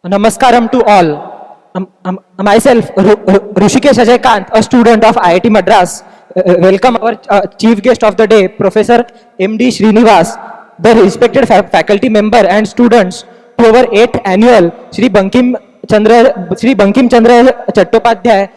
Namaskaram to all. Myself, Rishikesh Ajay Kant, a student of IIT Madras, welcome our chief guest of the day, Professor MD Srinivas, the respected faculty member and students to our 8th annual Shri BankimChandraChattopadhyay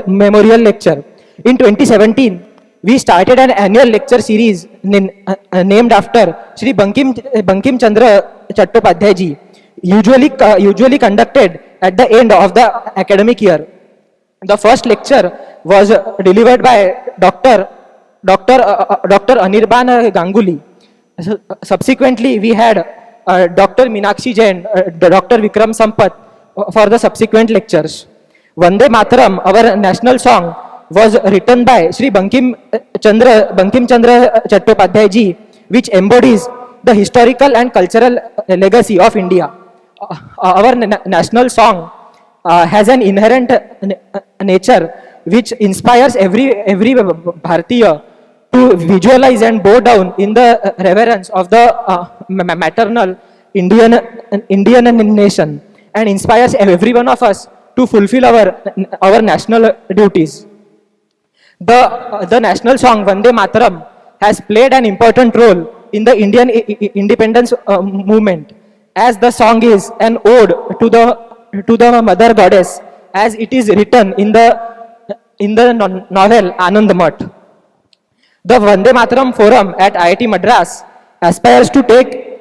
Memorial Lecture. In 2017, we started an annual lecture series named after Shri BankimChandraChattopadhyay ji, usually conducted at the end of the academic year. The first lecture was delivered by Dr. Anirban Ganguly. Subsequently, we had Dr. Meenakshi Jain, Dr. Vikram Sampath for the subsequent lectures. Vande Mataram, our national song, was written by Shri BankimChandraChattopadhyay ji, which embodies the historical and cultural legacy of India. Our national song has an inherent nature which inspires every Bharatiya to visualize and bow down in the reverence of the maternal Indian nation, and inspires every one of us to fulfill our national duties. The national song Vande Mataram has played an important role in the Indian independence movement, as the song is an ode to the mother goddess, as it is written in the novel Anand Mat. The Vande Mataram Forum at IIT Madras aspires to take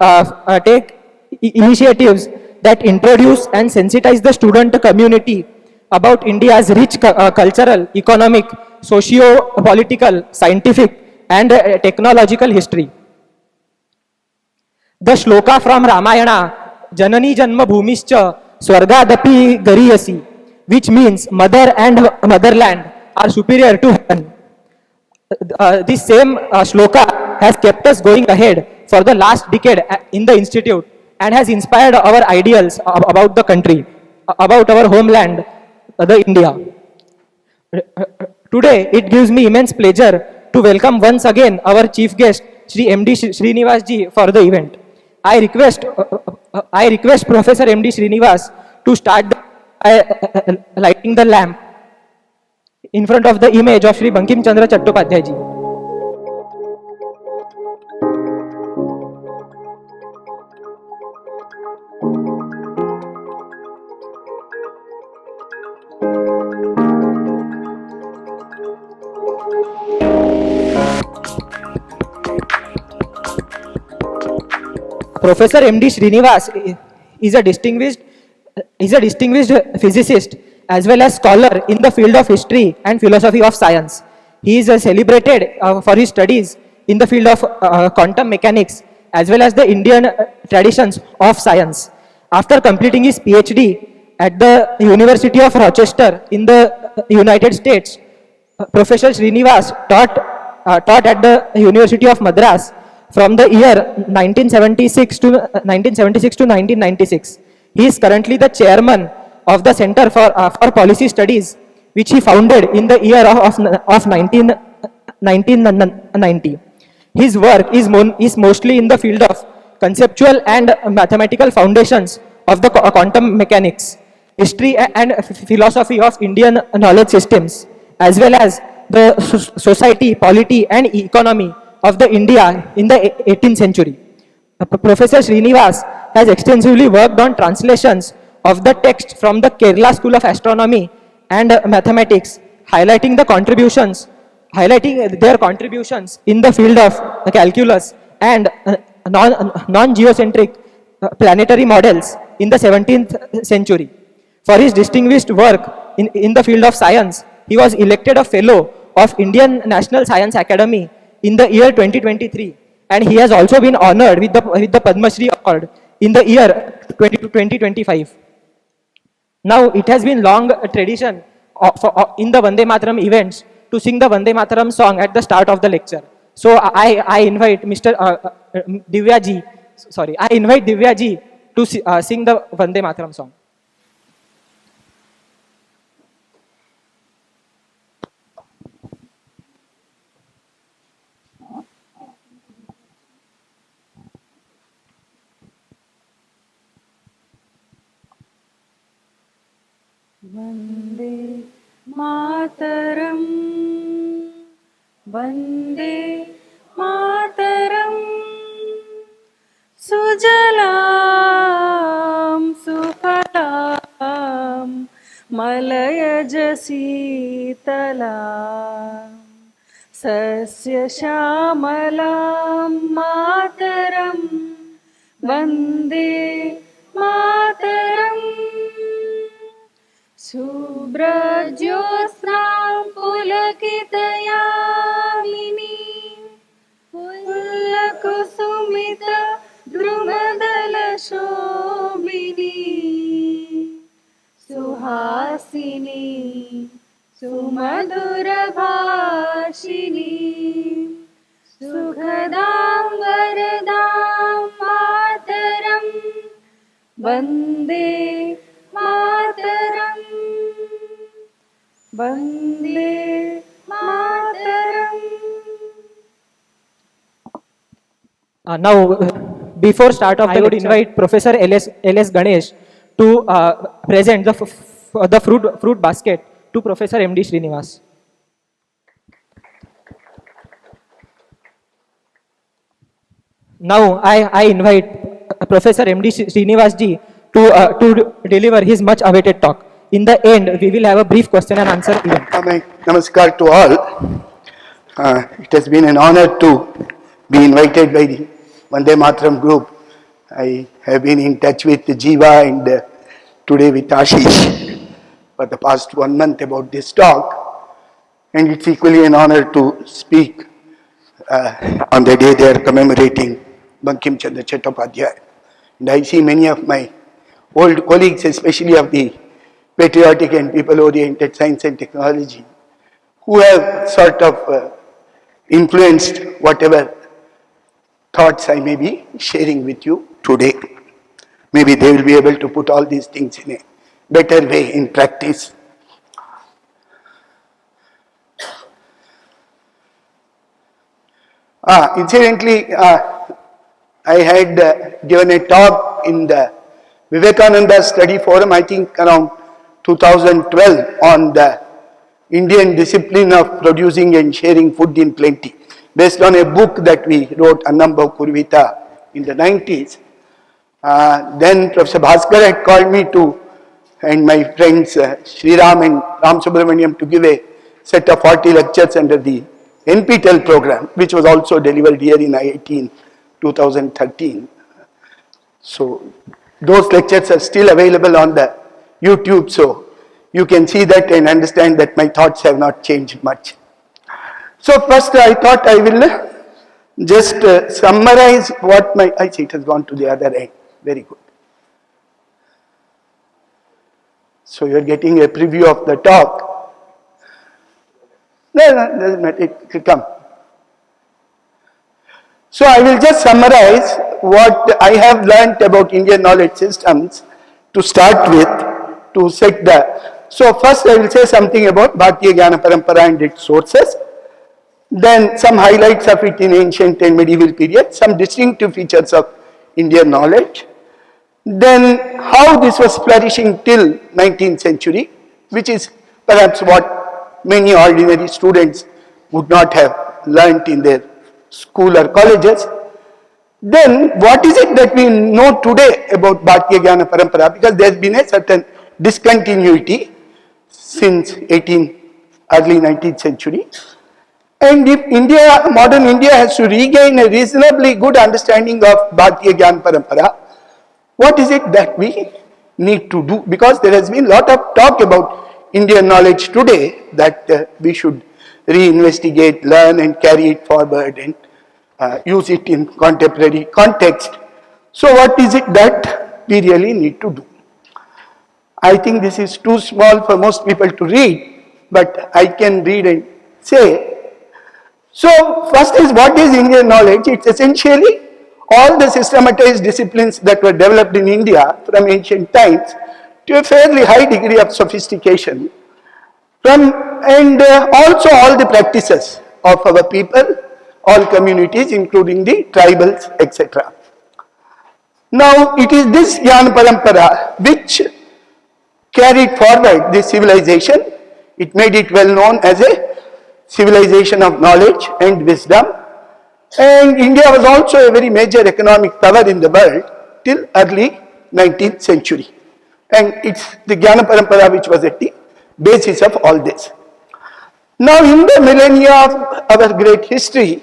initiatives that introduce and sensitize the student community about India's rich cultural, economic, socio-political, scientific and technological history. The shloka from Ramayana, Janani Janma Bhumischa Swargadapi Gariyasi, which means mother and motherland are superior to heaven. This same shloka has kept us going ahead for the last decade in the institute and has inspired our ideals about the country, about our homeland, the India. Today, it gives me immense pleasure to welcome once again our chief guest, Shri MD Srinivas ji, for the event. I request Professor MD Srinivas to start by lighting the lamp in front of the image of Shri BankimChandraChattopadhyay ji. Professor MD Srinivas is a distinguished physicist as well as scholar in the field of history and philosophy of science. He is celebrated for his studies in the field of quantum mechanics as well as the Indian traditions of science. After completing his PhD at the University of Rochester in the United States, Professor Srinivas taught at the University of Madras from the year 1976 to 1996. He is currently the chairman of the Center for Policy Studies, which he founded in the year of 1990. His work is mostly in the field of conceptual and mathematical foundations of the quantum mechanics, history and philosophy of Indian knowledge systems, as well as the society, polity and economy of the India in the 18th century. Professor Srinivas has extensively worked on translations of the text from the Kerala School of Astronomy and Mathematics, highlighting their contributions in the field of calculus and non-geocentric planetary models in the 17th century. For his distinguished work in the field of science, he was elected a fellow of Indian National Science Academy in the year 2023, and he has also been honored with the Padmashri Award in the year 2025. Now, it has been long tradition in the Vande Mataram events to sing the Vande Mataram song at the start of the lecture. So, I invite Mr. Divya ji I invite Divya ji to sing the Vande Mataram song. Vande Mataram, Vande Mataram, Sujalam Sufalam, Malayaj Sitalam, Sasya Shamalam Mataram, Vande Mataram. Subhrajyosnam pulakitayamini Pullakusumita drumadala shobhini Suhasini sumadura bhashini Sukhadam varadam mataram Vande Mataram, Vande Mataram. Now, before start of the lecture, I would invite Professor L.S. Ganesh to present the fruit basket to Professor M.D. Srinivas. Now, I invite Professor M.D. Srinivas ji to deliver his much awaited talk. In the end, we will have a brief question and answer event. Namaskar to all. It has been an honor to be invited by the Vande Mataram group. I have been in touch with Jiva and today with Ashish for the past 1 month about this talk. And it's equally an honor to speak on the day they are commemorating BankimChandraChattopadhyay. And I see many of my old colleagues, especially of the patriotic and people-oriented science and technology, who have sort of influenced whatever thoughts I may be sharing with you today. Maybe they will be able to put all these things in a better way in practice. Incidentally, I had given a talk in the Vivekananda Study Forum, I think around 2012, on the Indian discipline of producing and sharing food in plenty, based on a book that we wrote, Annamba Kurvita, in the 90s. Then Professor Bhaskar had called me to, and my friends Shri and Ram Subramaniam, to give a set of 40 lectures under the NPTEL program, which was also delivered here in IIT in 2013. So those lectures are still available on the YouTube, so you can see that and understand that my thoughts have not changed much. So first I thought I will just summarize what I see it has gone to the other end. Very good. So you are getting a preview of the talk. No, doesn't matter, it will come. So I will just summarize what I have learnt about Indian knowledge systems to start with, to set the. So first I will say something about Bharatiya Jnana Parampara and its sources. Then some highlights of it in ancient and medieval period, some distinctive features of Indian knowledge. Then how this was flourishing till 19th century, which is perhaps what many ordinary students would not have learnt in their school or colleges. Then what is it that we know today about Bharatiya Jnana Parampara, because there has been a certain discontinuity since early 19th century. And if modern India has to regain a reasonably good understanding of Bharatiya Jnana Parampara, what is it that we need to do? Because there has been a lot of talk about Indian knowledge today that we should reinvestigate, learn and carry it forward and use it in contemporary context. So what is it that we really need to do? I think this is too small for most people to read, but I can read and say. So first is, what is Indian knowledge? It's essentially all the systematized disciplines that were developed in India from ancient times to a fairly high degree of sophistication, and also all the practices of our people, all communities, including the tribals, etc. Now, it is this Jnana Parampara which carried forward this civilization. It made it well known as a civilization of knowledge and wisdom. And India was also a very major economic power in the world till early 19th century. And it's the Jnana Parampara which was at the basis of all this. Now, in the millennia of our great history,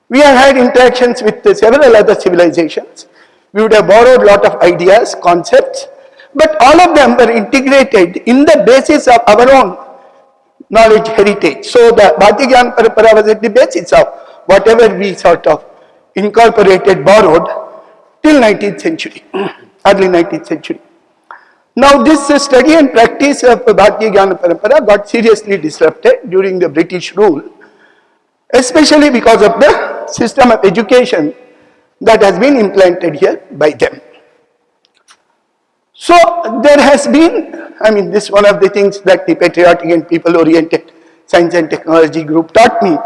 we have had interactions with several other civilizations. We would have borrowed a lot of ideas, concepts, but all of them were integrated in the basis of our own knowledge heritage. So the Bharatiya Jnana Parampara was at the basis of whatever we sort of incorporated, borrowed till 19th century, early 19th century. Now this study and practice of Bharatiya Jnana Parampara got seriously disrupted during the British rule, especially because of the system of education that has been implanted here by them. So there has been, this is one of the things that the patriotic and people-oriented science and technology group taught me,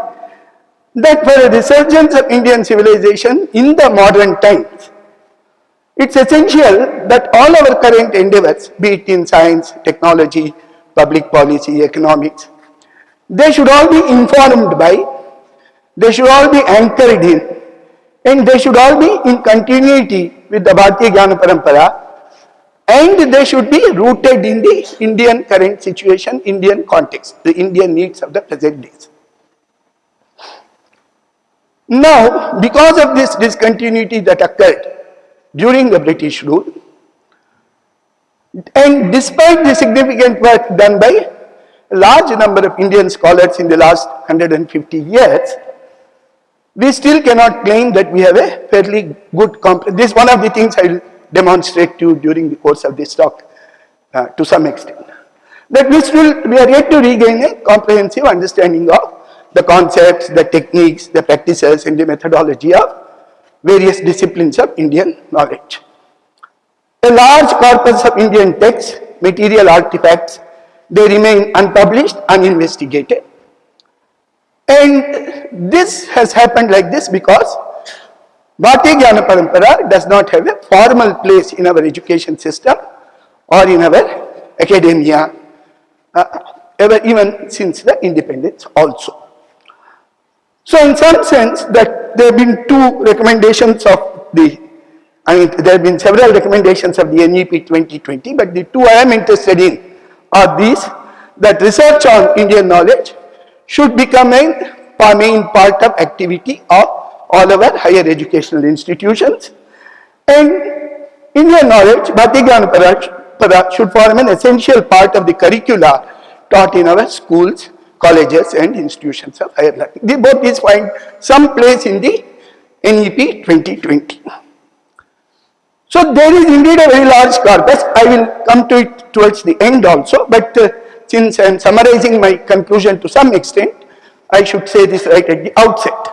that for a resurgence of Indian civilization in the modern times, it's essential that all our current endeavors, be it in science, technology, public policy, economics, they should all be informed by, they should all be anchored in, and they should all be in continuity with the Bharatiya Jnana Parampara, and they should be rooted in the Indian current situation, Indian context, the Indian needs of the present days. Now, because of this discontinuity that occurred during the British rule, and despite the significant work done by a large number of Indian scholars in the last 150 years, we still cannot claim that we have a fairly good comprehension. This is one of the things I will demonstrate to you during the course of this talk to some extent. That we are yet to regain a comprehensive understanding of the concepts, the techniques, the practices, and the methodology of various disciplines of Indian knowledge. A large corpus of Indian texts, material artifacts, they remain unpublished, uninvestigated. And this has happened like this because Bharatiya Jnana Parampara does not have a formal place in our education system or in our academia, even since the independence also. So in some sense that there have been two recommendations of there have been several recommendations of the NEP 2020, but the two I am interested in are these, that research on Indian knowledge should become a main part of activity of all our higher educational institutions, and Indian knowledge, Bharatiya Jnana Parampara, should form an essential part of the curricula taught in our schools, colleges and institutions of higher learning. Both these find some place in the NEP 2020. So there is indeed a very large corpus. I will come to it towards the end also, but since I am summarizing my conclusion to some extent, I should say this right at the outset.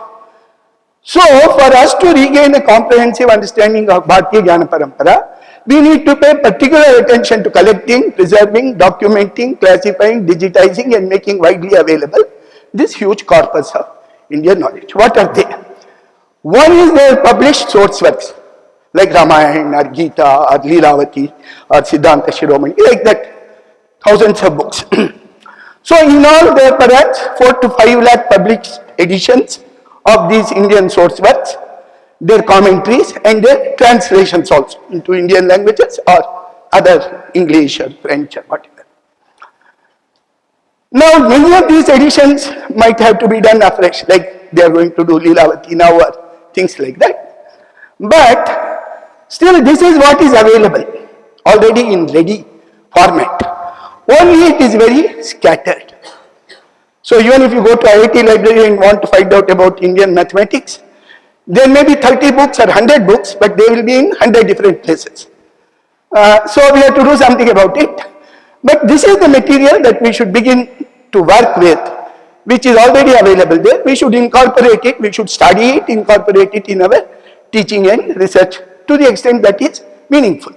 So for us to regain a comprehensive understanding of Bharatiya Jnana Parampara, we need to pay particular attention to collecting, preserving, documenting, classifying, digitizing and making widely available this huge corpus of Indian knowledge. What are they? One is their published source works like Ramayana or Gita or Leelavati or Siddhanta Shiromani, like that, thousands of books. So in all there are perhaps 4 to 5 lakh published editions of these Indian source works, their commentaries and their translations also into Indian languages or other English or French or whatever. Now many of these editions might have to be done afresh, like they are going to do Leelavati now or things like that. But still this is what is available already in ready format. Only it is very scattered. So even if you go to IIT library and want to find out about Indian mathematics, there may be 30 books or 100 books, but they will be in 100 different places. So we have to do something about it. But this is the material that we should begin to work with, which is already available there. We should incorporate it, we should study it, incorporate it in our teaching and research to the extent that is meaningful.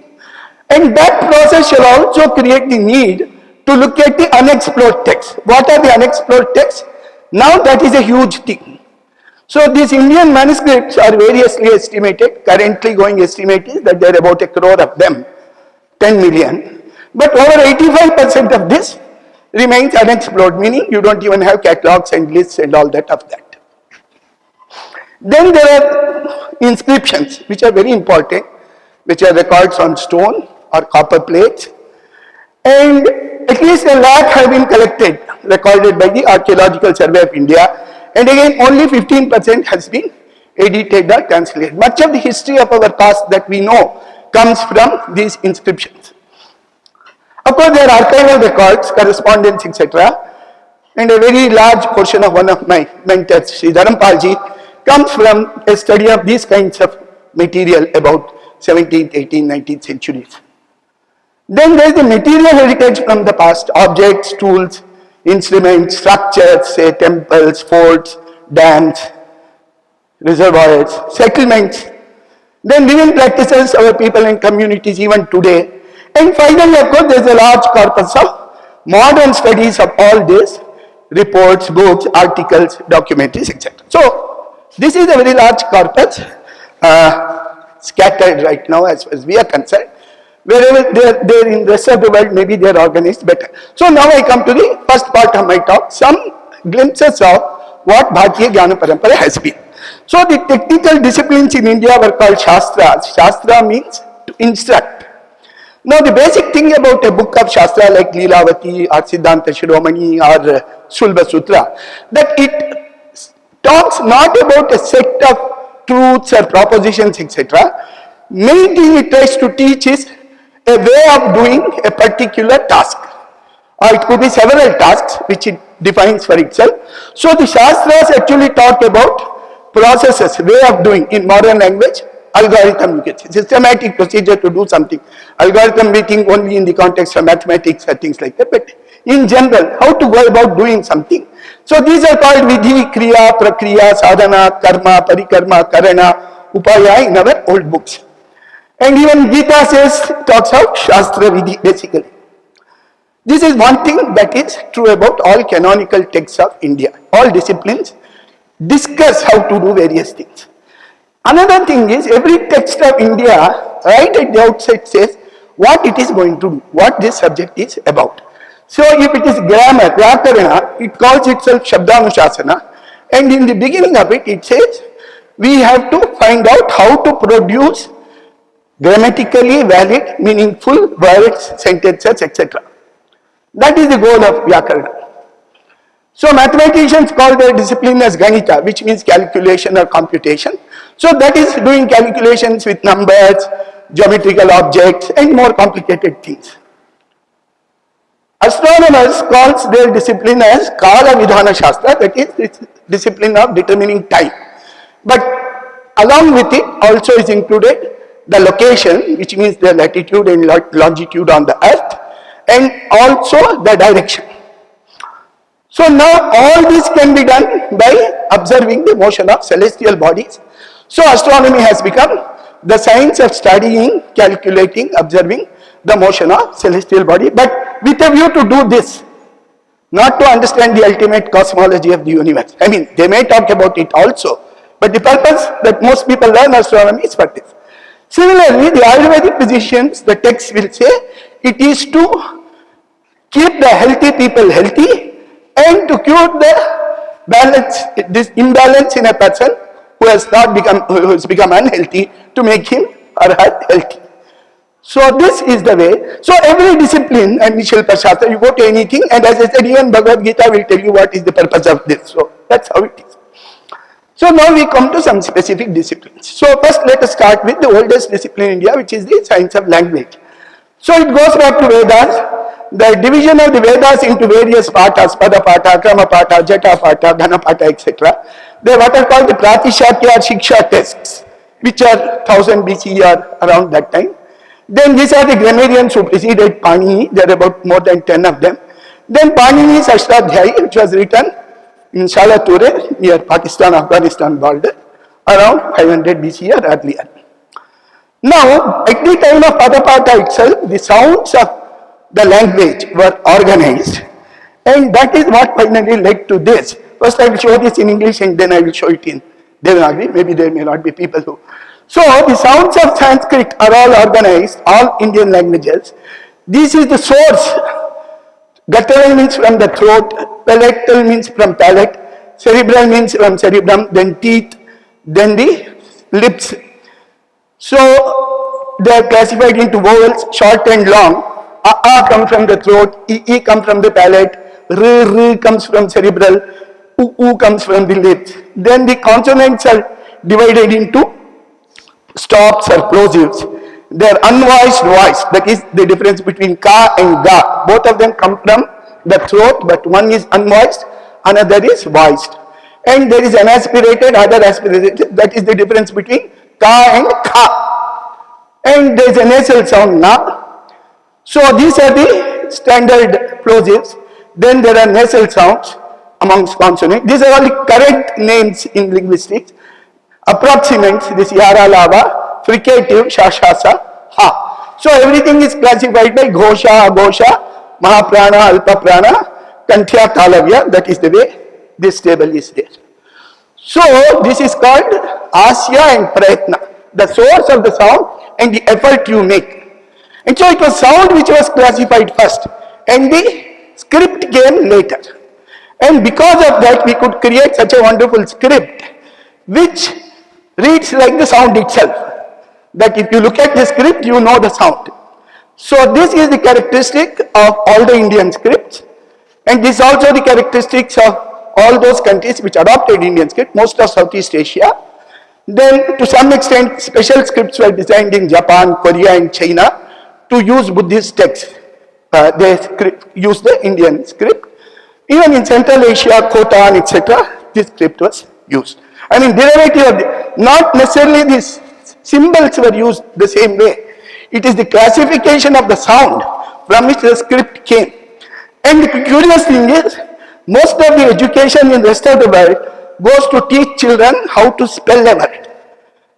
And that process shall also create the need to look at the unexplored texts. What are the unexplored texts? Now that is a huge thing. So these Indian manuscripts are variously estimated. Currently going estimate is that there are about 1 crore of them, 10 million. But over 85% of this remains unexplored, meaning you don't even have catalogs and lists and all that of that. Then there are inscriptions, which are very important, which are records on stone or copper plates. And at least a lot have been collected, recorded by the Archaeological Survey of India. And again, only 15% has been edited or translated. Much of the history of our past that we know comes from these inscriptions. Of course, there are archival records, correspondence, etc. And a very large portion of one of my mentors, Shri comes from a study of these kinds of material about 17th, 18th, 19th centuries. Then there is the material heritage from the past, objects, tools, instruments, structures, say temples, forts, dams, reservoirs, settlements. Then living practices of our people and communities even today. And finally, of course, there is a large corpus of modern studies of all this, reports, books, articles, documentaries, etc. So, this is a very large corpus, scattered right now as far as we are concerned. Wherever they are in the rest of the world, maybe they are organized better. So now I come to the first part of my talk, some glimpses of what Bharatiya Jnana Parampara has been. So the technical disciplines in India were called Shastras. Shastra means to instruct. Now the basic thing about a book of Shastra like Leelavati or Siddhanta Shiromani or Sulba Sutra, that it talks not about a set of truths or propositions, etc. Main thing it tries to teach is a way of doing a particular task, or it could be several tasks which it defines for itself. So the Shastras actually talk about processes, way of doing, in modern language, algorithm, you can say, systematic procedure to do something. Algorithm we think only in the context of mathematics or things like that, but in general, how to go about doing something. So these are called Vidhi, Kriya, Prakriya, Sadhana, Karma, Parikarma, Karana, Upaya in our old books. And even Gita talks of Shastra Vidhi basically. This is one thing that is true about all canonical texts of India. All disciplines discuss how to do various things. Another thing is every text of India right at the outset says what it is going to do, what this subject is about. So if it is grammar, Vyakarana, it calls itself Shabdanushasana, and in the beginning of it, it says we have to find out how to produce grammatically valid, meaningful words, sentences, etc. That is the goal of Vyakarana. So mathematicians call their discipline as Ganita, which means calculation or computation. So that is doing calculations with numbers, geometrical objects, and more complicated things. Astronomers calls their discipline as Kala Vidhana Shastra, that is its discipline of determining time. But along with it also is included the location, which means the latitude and longitude on the earth, and also the direction. So now all this can be done by observing the motion of celestial bodies. So astronomy has become the science of studying, calculating, observing the motion of celestial body, but with a view to do this, not to understand the ultimate cosmology of the universe. I mean, they may talk about it also, but the purpose that most people learn astronomy is for this. Similarly, the Ayurvedic physicians, the text will say, it is to keep the healthy people healthy and to cure the balance, this imbalance in a person who has become unhealthy, to make him or her healthy. So this is the way. So every discipline, and Shilpa Shastra, you go to anything, and as I said, even Bhagavad Gita will tell you what is the purpose of this. So that's how it is. So now we come to some specific disciplines. So first let us start with the oldest discipline in India, which is the science of language. So it goes back to Vedas. The division of the Vedas into various pathas, Pada Patha, Krama Patha, Jata Patha, Dhana Patha, etc. They are what are called the Pratishakya or Shiksha texts, which are 1000 BC or around that time. Then these are the grammarians who preceded Panini. There are about more than 10 of them. Then Panini's Ashtadhyayi, which was written in Shalature near Pakistan-Afghanistan border, around 500 BC or earlier. Now, at the time of Padapata itself, the sounds of the language were organized, and that is what finally led to this. First I will show this in English and then I will show it in Devanagari. Maybe there may not be people who. So the sounds of Sanskrit are all organized, all Indian languages. This is the source. Guttural means from the throat, palatal means from palate, cerebral means from cerebrum, then teeth, then the lips. So they are classified into vowels, short and long. A comes from the throat, E comes from the palate, R comes from cerebral, U comes from the lips. Then the consonants are divided into stops or plosives. They are unvoiced voice, that is the difference between ka and ga. Both of them come from the throat, but one is unvoiced, another is voiced. And there is an aspirated, other aspirated, that is the difference between ka and kha. And there is a nasal sound na. So these are the standard plosives. Then there are nasal sounds amongst consonants. These are all the correct names in linguistics. Approximants, this yara lava, fricative, shashasa, ha. So everything is classified by ghosha, aghosha, mahaprana, alpaprana, kanthya, talavya. That is the way this table is there. So this is called asya and prayatna, the source of the sound and the effort you make. And so it was sound which was classified first and the script came later. And because of that we could create such a wonderful script which reads like the sound itself. That if you look at the script, you know the sound. So this is the characteristic of all the Indian scripts, and this is also the characteristics of all those countries which adopted Indian script, most of Southeast Asia. Then to some extent special scripts were designed in Japan, Korea and China to use Buddhist texts. They use the Indian script. Even in Central Asia, Khotan, etc., this script was used. I mean, derivative of the, not necessarily these symbols were used the same way. It is the classification of the sound from which the script came. And the curious thing is, most of the education in the rest of the world goes to teach children how to spell a word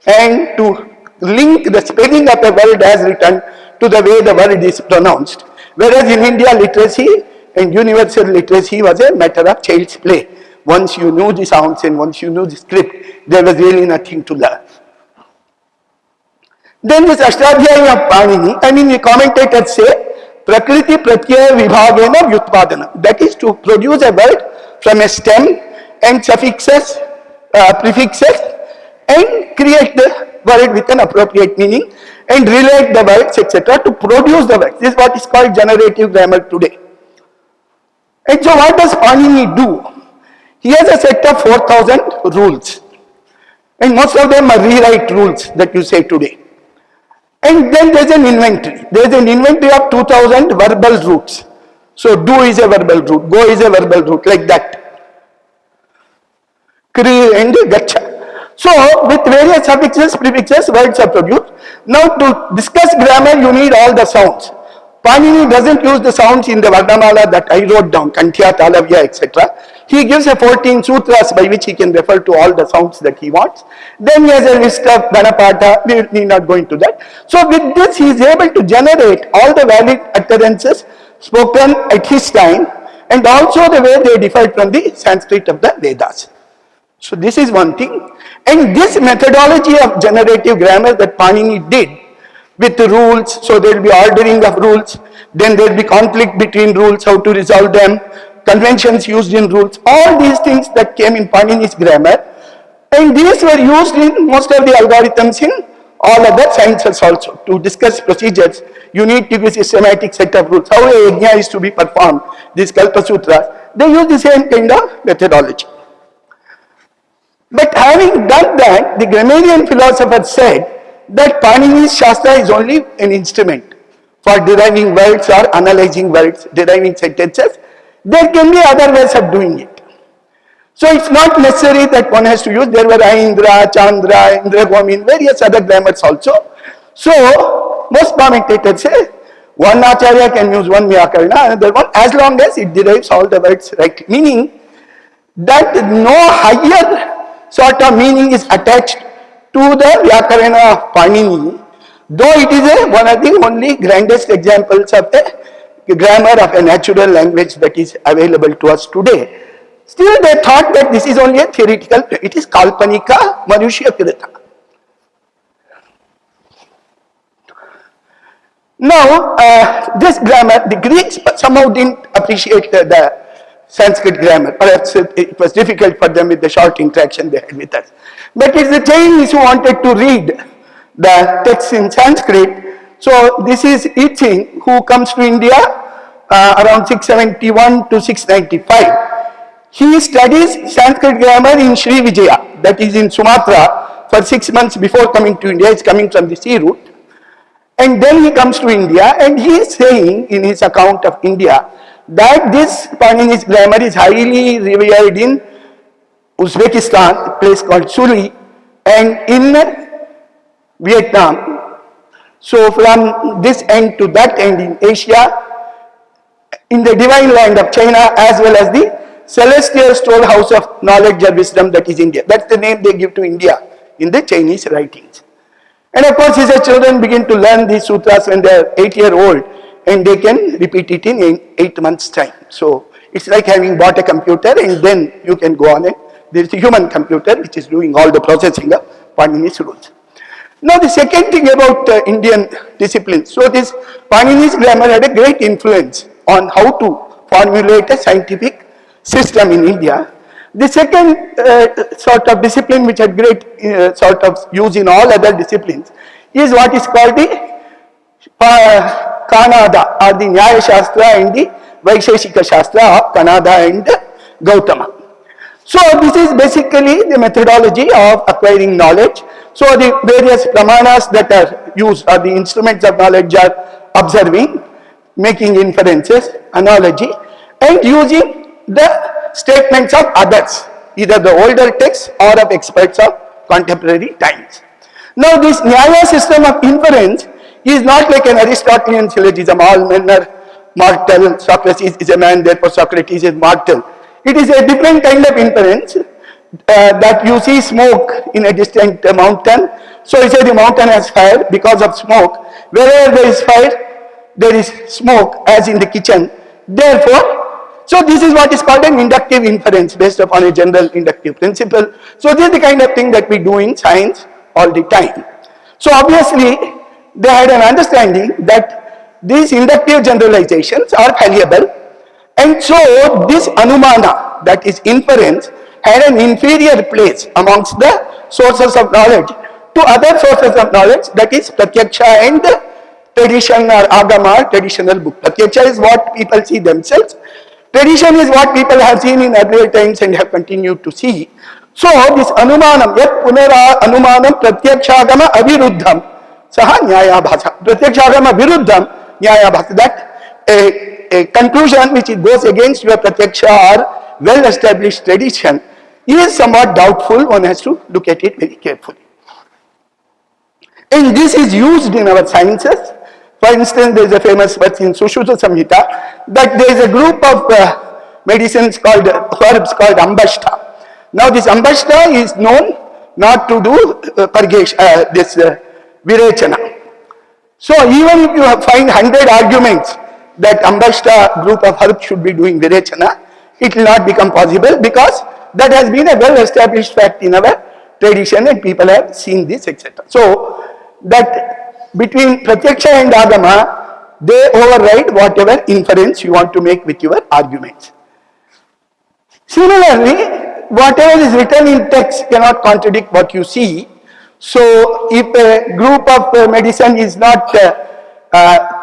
and to link the spelling of a word as written to the way the word is pronounced. Whereas in India, literacy and universal literacy was a matter of child's play. Once you knew the sounds and once you knew the script, there was really nothing to learn. Then this Ashtadhyayi of Panini, I mean the commentators say, Prakriti Pratyaya Vibhagena Vyutpadana. That is to produce a word from a stem and suffixes, prefixes, and create the word with an appropriate meaning and relate the words, etc. to produce the words. This is what is called generative grammar today. And so what does Panini do? He has a set of 4,000 rules. And most of them are rewrite rules that you say today. And then there is an inventory. There is an inventory of 2,000 verbal roots. So do is a verbal root, go is a verbal root, like that. Kri and gacha. So with various suffixes, prefixes, words are produced. Now to discuss grammar, you need all the sounds. Panini doesn't use the sounds in the Varnamala that I wrote down, Kanthya, Talavya, etc. He gives a 14 sutras by which he can refer to all the sounds that he wants. Then he has a list of Ganapata, we need not go into that. So with this he is able to generate all the valid utterances spoken at his time and also the way they differed from the Sanskrit of the Vedas. So this is one thing. And this methodology of generative grammar that Panini did with the rules, so there will be ordering of rules, then there will be conflict between rules, how to resolve them, conventions used in rules, all these things that came in Panini's grammar, and these were used in most of the algorithms in all other sciences also. To discuss procedures, you need to use a systematic set of rules. How a yajna is to be performed, these Kalpa Sutras, they use the same kind of methodology. But having done that, the grammarian philosopher said that Panini's Shastra is only an instrument for deriving words or analyzing words, deriving sentences. There can be other ways of doing it. So it's not necessary that one has to use, there were Indra, Chandra, Indra Gomin, various other grammars also. So most commentators say, one Acharya can use one Vyakarna, another one, as long as it derives all the words right. Meaning that no higher sort of meaning is attached to the Vyakarana of Panini, though it is one of the only grandest examples of the grammar of a natural language that is available to us today. Still they thought that this is only a theoretical, it is Kalpanika Manushya Kirita. Now, this grammar, the Greeks somehow didn't appreciate the Sanskrit grammar. Perhaps it was difficult for them with the short interaction they had with us. But it's the Chinese who wanted to read the text in Sanskrit. So this is I Ching, who comes to India around 671 to 695. He studies Sanskrit grammar in Shri, that is in Sumatra, for 6 months before coming to India. He's coming from the sea route. And then he comes to India and he is saying in his account of India that this Panini's grammar is highly revered in Uzbekistan, a place called Suri, and in Vietnam. So from this end to that end in Asia, in the divine land of China, as well as the celestial storehouse of knowledge or wisdom that is India. That's the name they give to India in the Chinese writings. And of course, his children begin to learn these sutras when they are 8-year-old, and they can repeat it in 8 months' time. So it's like having bought a computer and then you can go on it. There is a human computer which is doing all the processing of Panini's rules. Now the second thing about Indian discipline. So this Panini's grammar had a great influence on how to formulate a scientific system in India. The second sort of discipline which had great sort of use in all other disciplines is what is called the Kannada, or the Nyaya Shastra and the Vaisheshika Shastra of Kannada and Gautama. So this is basically the methodology of acquiring knowledge. So the various pramanas that are used, or the instruments of knowledge, are observing, making inferences, analogy, and using the statements of others, either the older texts or of experts of contemporary times. Now this Nyaya system of inference is not like an Aristotelian syllogism, all men are mortal, Socrates is a man, therefore Socrates is mortal. It is a different kind of inference that you see smoke in a distant mountain. So you say the mountain has fire because of smoke. Wherever there is fire, there is smoke, as in the kitchen. Therefore, so this is what is called an inductive inference based upon a general inductive principle. So this is the kind of thing that we do in science all the time. So obviously, they had an understanding that these inductive generalizations are fallible, and so this anumana, that is inference, had an inferior place amongst the sources of knowledge to other sources of knowledge, that is pratyaksha and tradition or agama, traditional book. Pratyaksha is what people see themselves. Tradition is what people have seen in earlier times and have continued to see. So this anumanam, yat punara anumanam pratyakshagama aviruddham, saha nyaya bhasa. Pratyakshagama viruddham nyaya bhasa. That a conclusion which goes against your pratyaksha or well-established tradition is somewhat doubtful. One has to look at it very carefully. And this is used in our sciences. For instance, there is a famous verse in Sushruta Samhita that there is a group of medicines called, herbs called ambashta. Now this ambashta is known not to do virechana. So even if you find 100 arguments that ambashta group of herbs should be doing virechana, it will not become possible because that has been a well-established fact in our tradition and people have seen this, etc. So that between pratyaksha and agama, they override whatever inference you want to make with your arguments. Similarly, whatever is written in text cannot contradict what you see. So if a group of medicine is not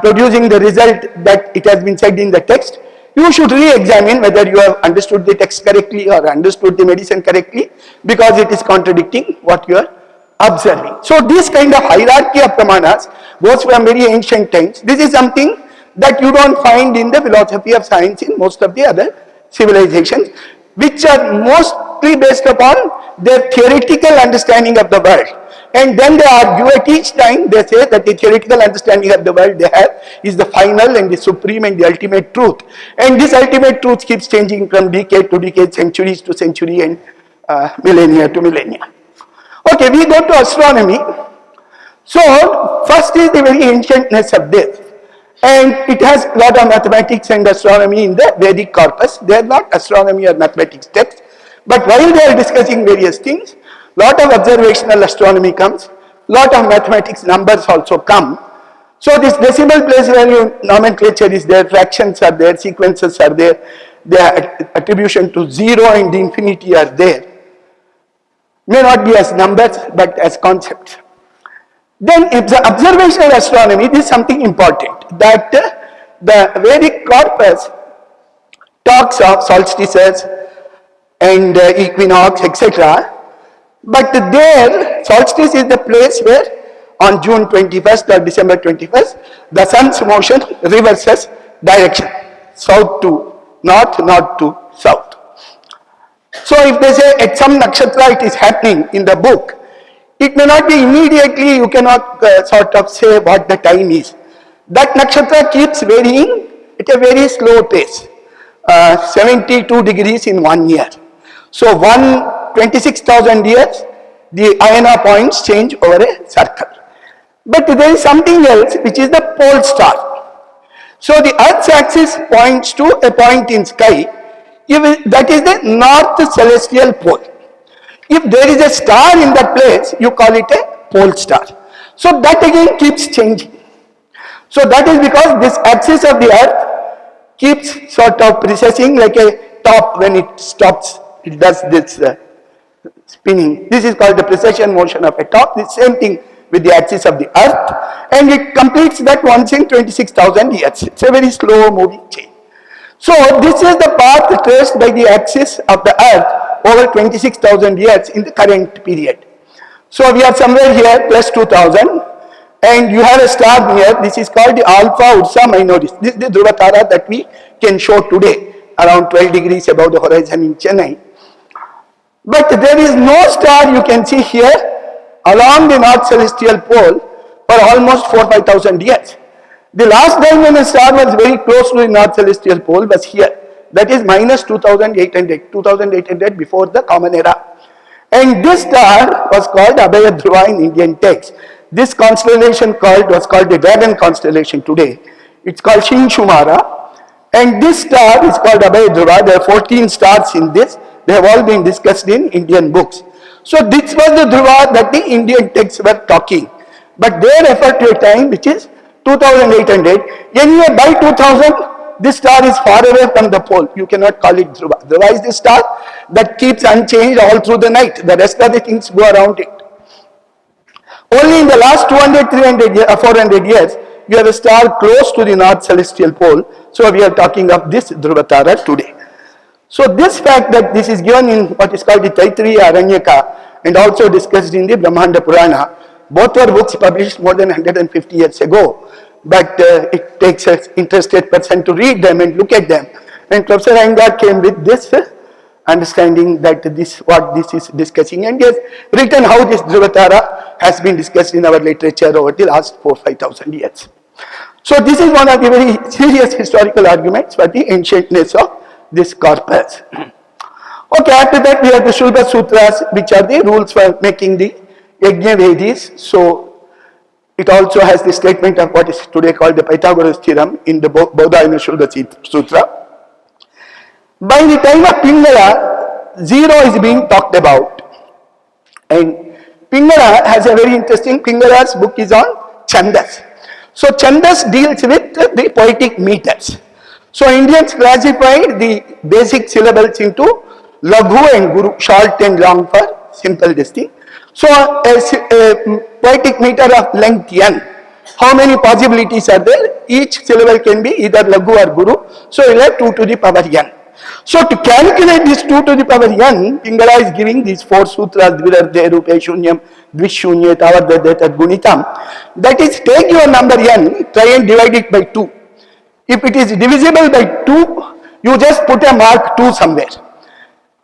producing the result that it has been said in the text, you should re-examine whether you have understood the text correctly or understood the medicine correctly, because it is contradicting what you are observing. So this kind of hierarchy of pramanas goes from very ancient times. This is something that you don't find in the philosophy of science in most of the other civilizations, which are mostly based upon their theoretical understanding of the world. And then they argue at each time, they say that the theoretical understanding of the world they have is the final and the supreme and the ultimate truth. And this ultimate truth keeps changing from decade to decade, centuries to century, and millennia to millennia. Okay, we go to astronomy. So, first is the very ancientness of this. And it has a lot of mathematics and astronomy in the Vedic corpus. They are not astronomy or mathematics texts. But while they are discussing various things, lot of observational astronomy comes, lot of mathematics numbers also come. So this decimal place value nomenclature is there, fractions are there, sequences are there, their attribution to 0 and infinity are there. May not be as numbers, but as concepts. Then if the observational astronomy, this is something important, that the Vedic corpus talks of solstices and equinox, etc. But there, solstice is the place where on June 21st or December 21st, the sun's motion reverses direction, south to north, north to south. So if they say at some nakshatra it is happening in the book, it may not be immediately, you cannot sort of say what the time is. That nakshatra keeps varying at a very slow pace, 72 degrees in 1 year. So 26,000 years, the ayana points change over a circle. But there is something else which is the pole star. So the Earth's axis points to a point in sky, that is the north celestial pole. If there is a star in that place, you call it a pole star. So that again keeps changing. So that is because this axis of the Earth keeps sort of precessing like a top. When it stops, it does this spinning. This is called the precession motion of a top. The same thing with the axis of the Earth, and it completes that once in 26,000 years. It's a very slow moving chain. So this is the path traced by the axis of the Earth over 26,000 years in the current period. So we are somewhere here plus 2000, and you have a star here. This is called the Alpha Ursa Minoris. This is the Dhruvatara that we can show today around 12 degrees above the horizon in Chennai. But there is no star you can see here along the north celestial pole for almost 4,000-5,000 years. The last time when a star was very close to the north celestial pole was here. That is minus 2800 before the common era. And this star was called Abhaya Dhruva in Indian text. This constellation was called the Dragon constellation today. It's called Shinshumara. And this star is called Abhaya Dhruva. There are 14 stars in this. They have all been discussed in Indian books. So this was the Dhruva that the Indian texts were talking. But they refer to a time which is 2800. Anyway, by 2000, this star is far away from the pole. You cannot call it Dhruva. Dhruva is the star that keeps unchanged all through the night. The rest of the things go around it. Only in the last 200, 300, 400 years, you have a star close to the north celestial pole. So we are talking of this Dhruvatara today. So this fact that this is given in what is called the Taittiriya Aranyaka and also discussed in the Brahmanda Purana, both were books published more than 150 years ago, but it takes an interested person to read them and look at them. And Professor Iyengar came with this understanding that what this is discussing, and he has written how this Dhruvatara has been discussed in our literature over the last 4,000-5,000 years. So this is one of the very serious historical arguments for the ancientness of this corpus. Okay, after that we have the Shulba Sutras, which are the rules for making the Yajna Vedis. So it also has the statement of what is today called the Pythagoras theorem in the Bodhayana Shulba Sutra. By the time of Pingala, 0 is being talked about. And Pingala has a very interesting, Pingala's book is on Chandas. So Chandas deals with the poetic meters. So Indians classified the basic syllables into Laghu and Guru, short and long for simple distinct. So a poetic meter of length n, how many possibilities are there? Each syllable can be either Laghu or Guru. So you have 2 to the power n. So to calculate this 2 to the power n, Pingala is giving these 4 sutras, Dvirarde, Rupe, Shunyam, Dvishunya, Tavardade, Gunitam. That is, take your number n, try and divide it by 2. If it is divisible by 2, you just put a mark 2 somewhere.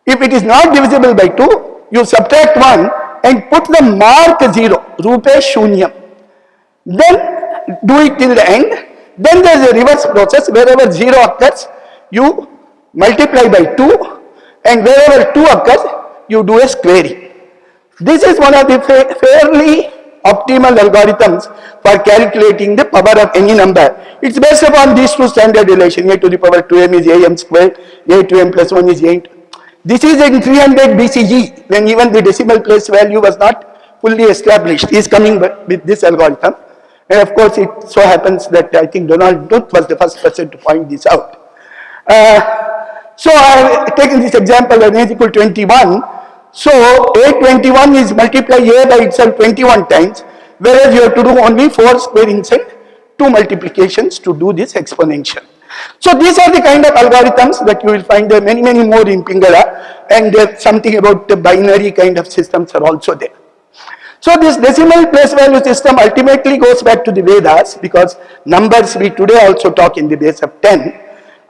If it is not divisible by 2, you subtract 1 and put the mark 0, Rupe Shunyam. Then do it till the end. Then there is a reverse process. Wherever 0 occurs, you multiply by 2, and wherever 2 occurs, you do a squaring. This is one of the fairly optimal algorithms for calculating the power of any number. It's based upon these two standard relations. A to the power 2m is am squared, a to m plus 1 is a. This is in 300 BCE, when even the decimal place value was not fully established. He is coming with this algorithm. And of course, it so happens that I think Donald Knuth was the first person to point this out. So I have taken this example when a is equal to 21. So A21 is multiply A by itself 21 times, whereas you have to do only 4 squarings and 2 multiplications to do this exponential. So these are the kind of algorithms that you will find. There are many more in Pingala, and something about the binary kind of systems are also there. So this decimal place value system ultimately goes back to the Vedas, because numbers we today also talk in the base of 10.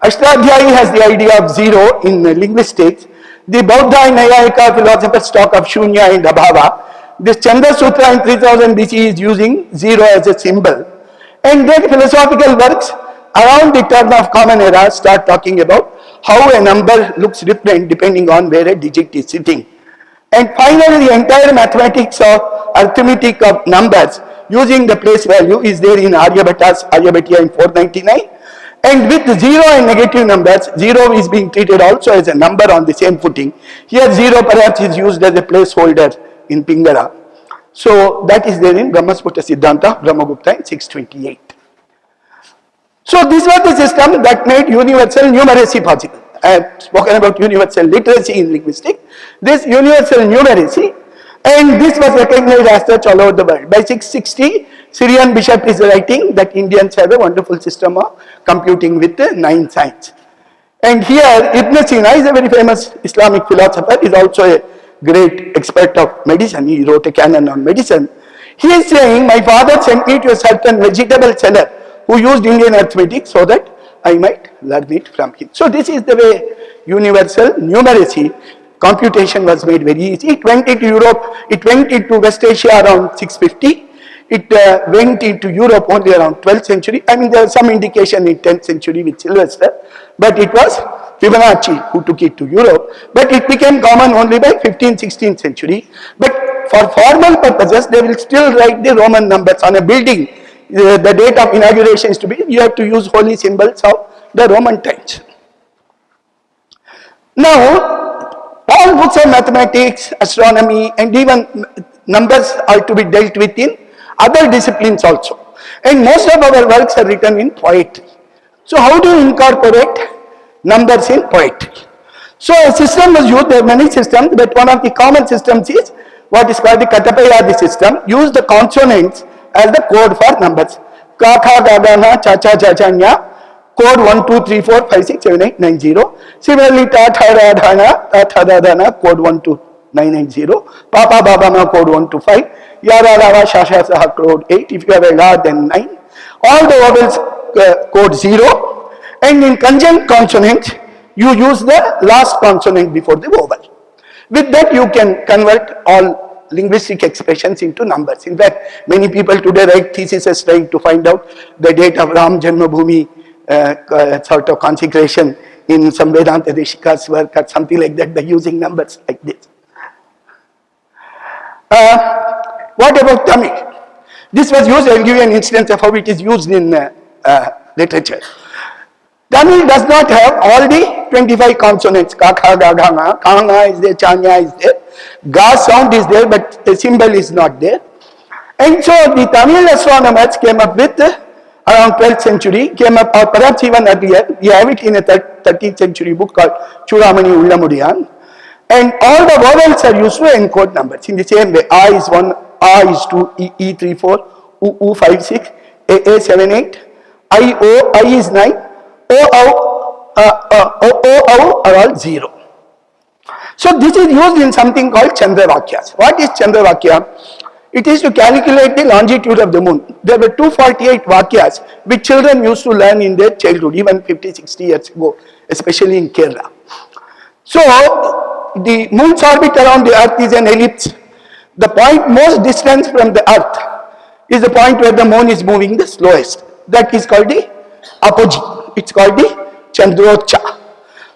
Ashtadhyayi has the idea of 0 in linguistics. The Bauddha and Nayayika philosophers talk of Shunya and Abhava. This Chandra Sutra in 3000 BC is using 0 as a symbol. And then philosophical works around the turn of Common Era start talking about how a number looks different depending on where a digit is sitting. And finally, the entire mathematics of arithmetic of numbers using the place value is there in Aryabhata's Aryabhatiya in 499. And with 0 and negative numbers, 0 is being treated also as a number on the same footing. Here 0 perhaps is used as a placeholder in Pingala. So that is there in Brahmasputra Siddhanta, Brahmagupta in 628. So this was the system that made universal numeracy possible. I have spoken about universal literacy in linguistics. This universal numeracy, and this was recognized as such all over the world. By 660, Syrian bishop is writing that Indians have a wonderful system of computing with 9 signs. And here Ibn Sina is a very famous Islamic philosopher, is also a great expert of medicine. He wrote a canon on medicine. He is saying, my father sent me to a certain vegetable seller who used Indian arithmetic so that I might learn it from him. So this is the way universal numeracy computation was made very easy. It went into Europe, it went into West Asia around 650. It went into Europe only around 12th century. I mean, there was some indication in 10th century with Sylvester, but it was Fibonacci who took it to Europe. But it became common only by 15th, 16th century. But for formal purposes, they will still write the Roman numbers on a building. The date of inauguration is to be, you have to use holy symbols of the Roman times. Now, all books of mathematics, astronomy, and even numbers are to be dealt with in other disciplines also. And most of our works are written in poetry. So how do you incorporate numbers in poetry? So a system was used, there are many systems, but one of the common systems is what is called the Chattopadhyay system. Use the consonants as the code for numbers. Ka, kha, ga, ga, na, cha, cha, cha, cha, nya. Code 1, 2, 3, 4, 5, 6, 7, 8, 9, 0. Similarly, ta, tha, ra, dha, na, ta, tha, da, da, na, code 1, 2, 9, 9, 0. Pa, pa, ba, ba, ma, code 1, 2, 5. Ya, ra, ra, ra, sha, sha, sa, code 8. If you have a la, then 9. All the vowels code 0. And in conjunct consonants, you use the last consonant before the vowel. With that, you can convert all linguistic expressions into numbers. In fact, many people today write theses trying to find out the date of Ram Janmabhoomi sort of consecration in some Vedanta Rishika's work or something like that by using numbers like this. What about Tamil? This was used, I will give you an instance of how it is used in literature. Tamil does not have all the 25 consonants. Ka, kha, ga, ga, nga. Ka, nga is there, cha, nya is there. Ga sound is there, but the symbol is not there. And so the Tamil astronomers came up with, around 12th century, came up, or perhaps even earlier, we have it in a 13th century book called Churamani Ullamudiyan. And all the vowels are used to encode numbers in the same way. A is 1, A is 2, E 3, 4, U 5, 6, A 7, 8, I is 9, O are all 0. So this is used in something called Chandra Vakyas. What is Chandra Vakya? It is to calculate the longitude of the moon. There were 248 Vakyas which children used to learn in their childhood, even 50, 60 years ago, especially in Kerala. So the moon's orbit around the earth is an ellipse. The point most distance from the earth is the point where the moon is moving the slowest. That is called the apogee. It's called the Chandrocha.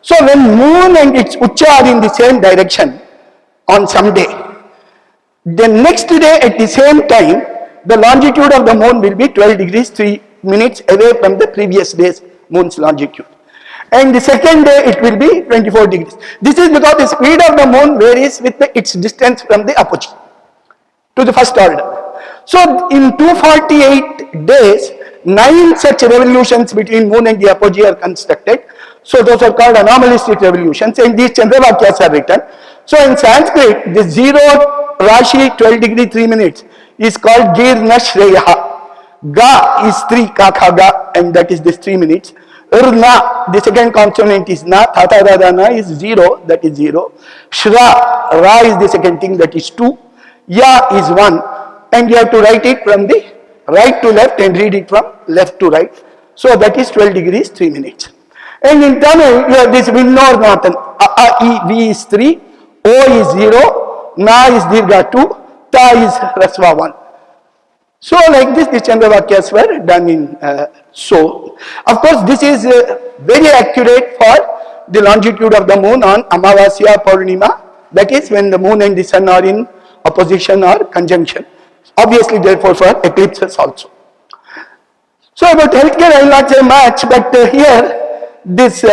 So when moon and its ucha are in the same direction, on some day. The next day at the same time, the longitude of the moon will be 12 degrees 3 minutes away from the previous day's moon's longitude. And the second day it will be 24 degrees. This is because the speed of the moon varies with its distance from the apogee to the first order. So in 248 days, 9 such revolutions between moon and the apogee are constructed. So those are called anomalistic revolutions, and these Chandravakyas are written. So in Sanskrit, the 0 Rashi 12 degree 3 minutes is called Girna Shreyaha. Ga is 3 Kakha Ga, and that is this 3 minutes. Urna, the second consonant is Na, Tata Dada Na is 0, that is 0. Shra, Ra is the second thing, that is 2. Ya is 1, and you have to write it from the right to left and read it from left to right. So that is 12 degrees 3 minutes. And in Tamil, you have this Vinnor Nathan. A, I, V is 3, O is 0, Na is Dirgha 2, Ta is Rasva 1. So like this, the Chandravakyas were done in so. Of course, this is very accurate for the longitude of the moon on Amavasya Purnima. That is when the moon and the sun are in opposition or conjunction. Obviously, therefore, for eclipses also. So about healthcare, I will not say much, but here, this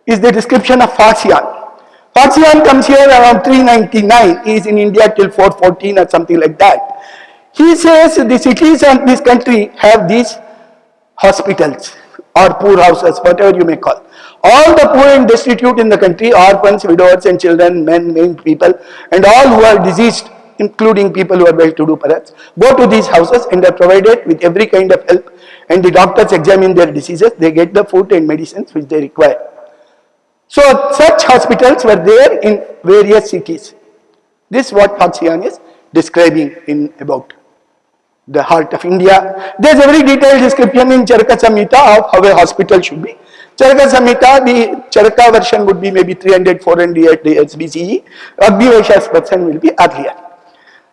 is the description of Fasyan. Fasyan comes here around 399. He is in India till 414 or something like that. He says the cities of this country have these hospitals or poor houses, whatever you may call. All the poor and destitute in the country, orphans, widowers and children, men, maimed people, and all who are diseased, including people who are well-to-do perhaps, go to these houses and are provided with every kind of help, and the doctors examine their diseases. They get the food and medicines which they require. So such hospitals were there in various cities. This is what Fasyan is describing in about the heart of India. There is a very detailed description in Charaka Samhita of how a hospital should be. Charaka Samhita, the Charaka version would be maybe 300, 400 years BCE. Agnivaisha's version will be earlier.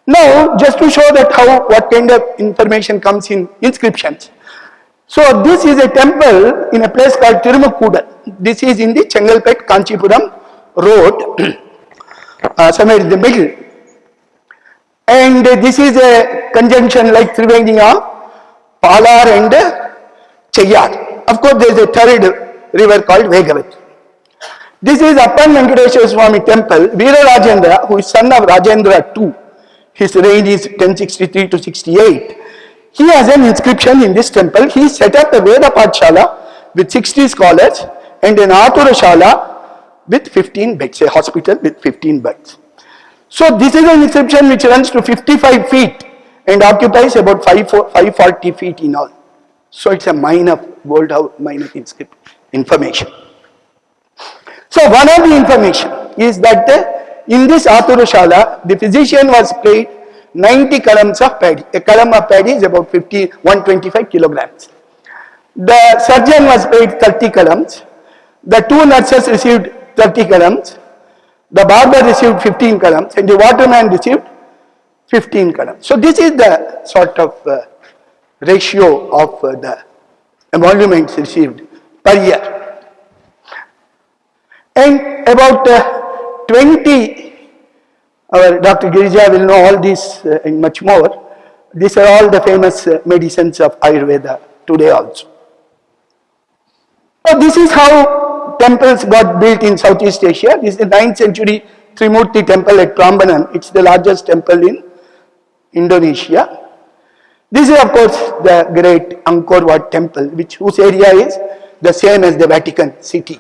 Now, just to show that what kind of information comes in inscriptions. So this is a temple in a place called Tirumukkudal. This is in the Chengalpet Kanchipuram road, somewhere in the middle. And this is a conjunction like Triveni of Palar and Cheyyar. Of course, there is a third river called Vegavati. This is Appan Venkateswara Swami temple. Veera Rajendra, who is son of Rajendra II, his reign is 1063 to 68. He has an inscription in this temple. He set up a Veda Pathshala with 60 scholars and an Aturashala with 15 beds, a hospital with 15 beds. So this is an inscription which runs to 55 feet and occupies about 540 feet in all. So it's a mine of gold, mine of information. So one of the information is that in this Aturashala, the physician was paid 90 columns of paddy. A column of paddy is about 125 kilograms. The surgeon was paid 30 columns. The 2 nurses received 30 columns. The barber received 15 columns and the waterman received 15 columns. So this is the sort of ratio of the emoluments received per year. And about 20, our Dr. Girija will know all this and much more. These are all the famous medicines of Ayurveda today also. So this is how temples got built in Southeast Asia. This is the 9th century Trimurti temple at Prambanan. It's the largest temple in Indonesia. This is of course the great Angkor Wat temple, whose area is the same as the Vatican City,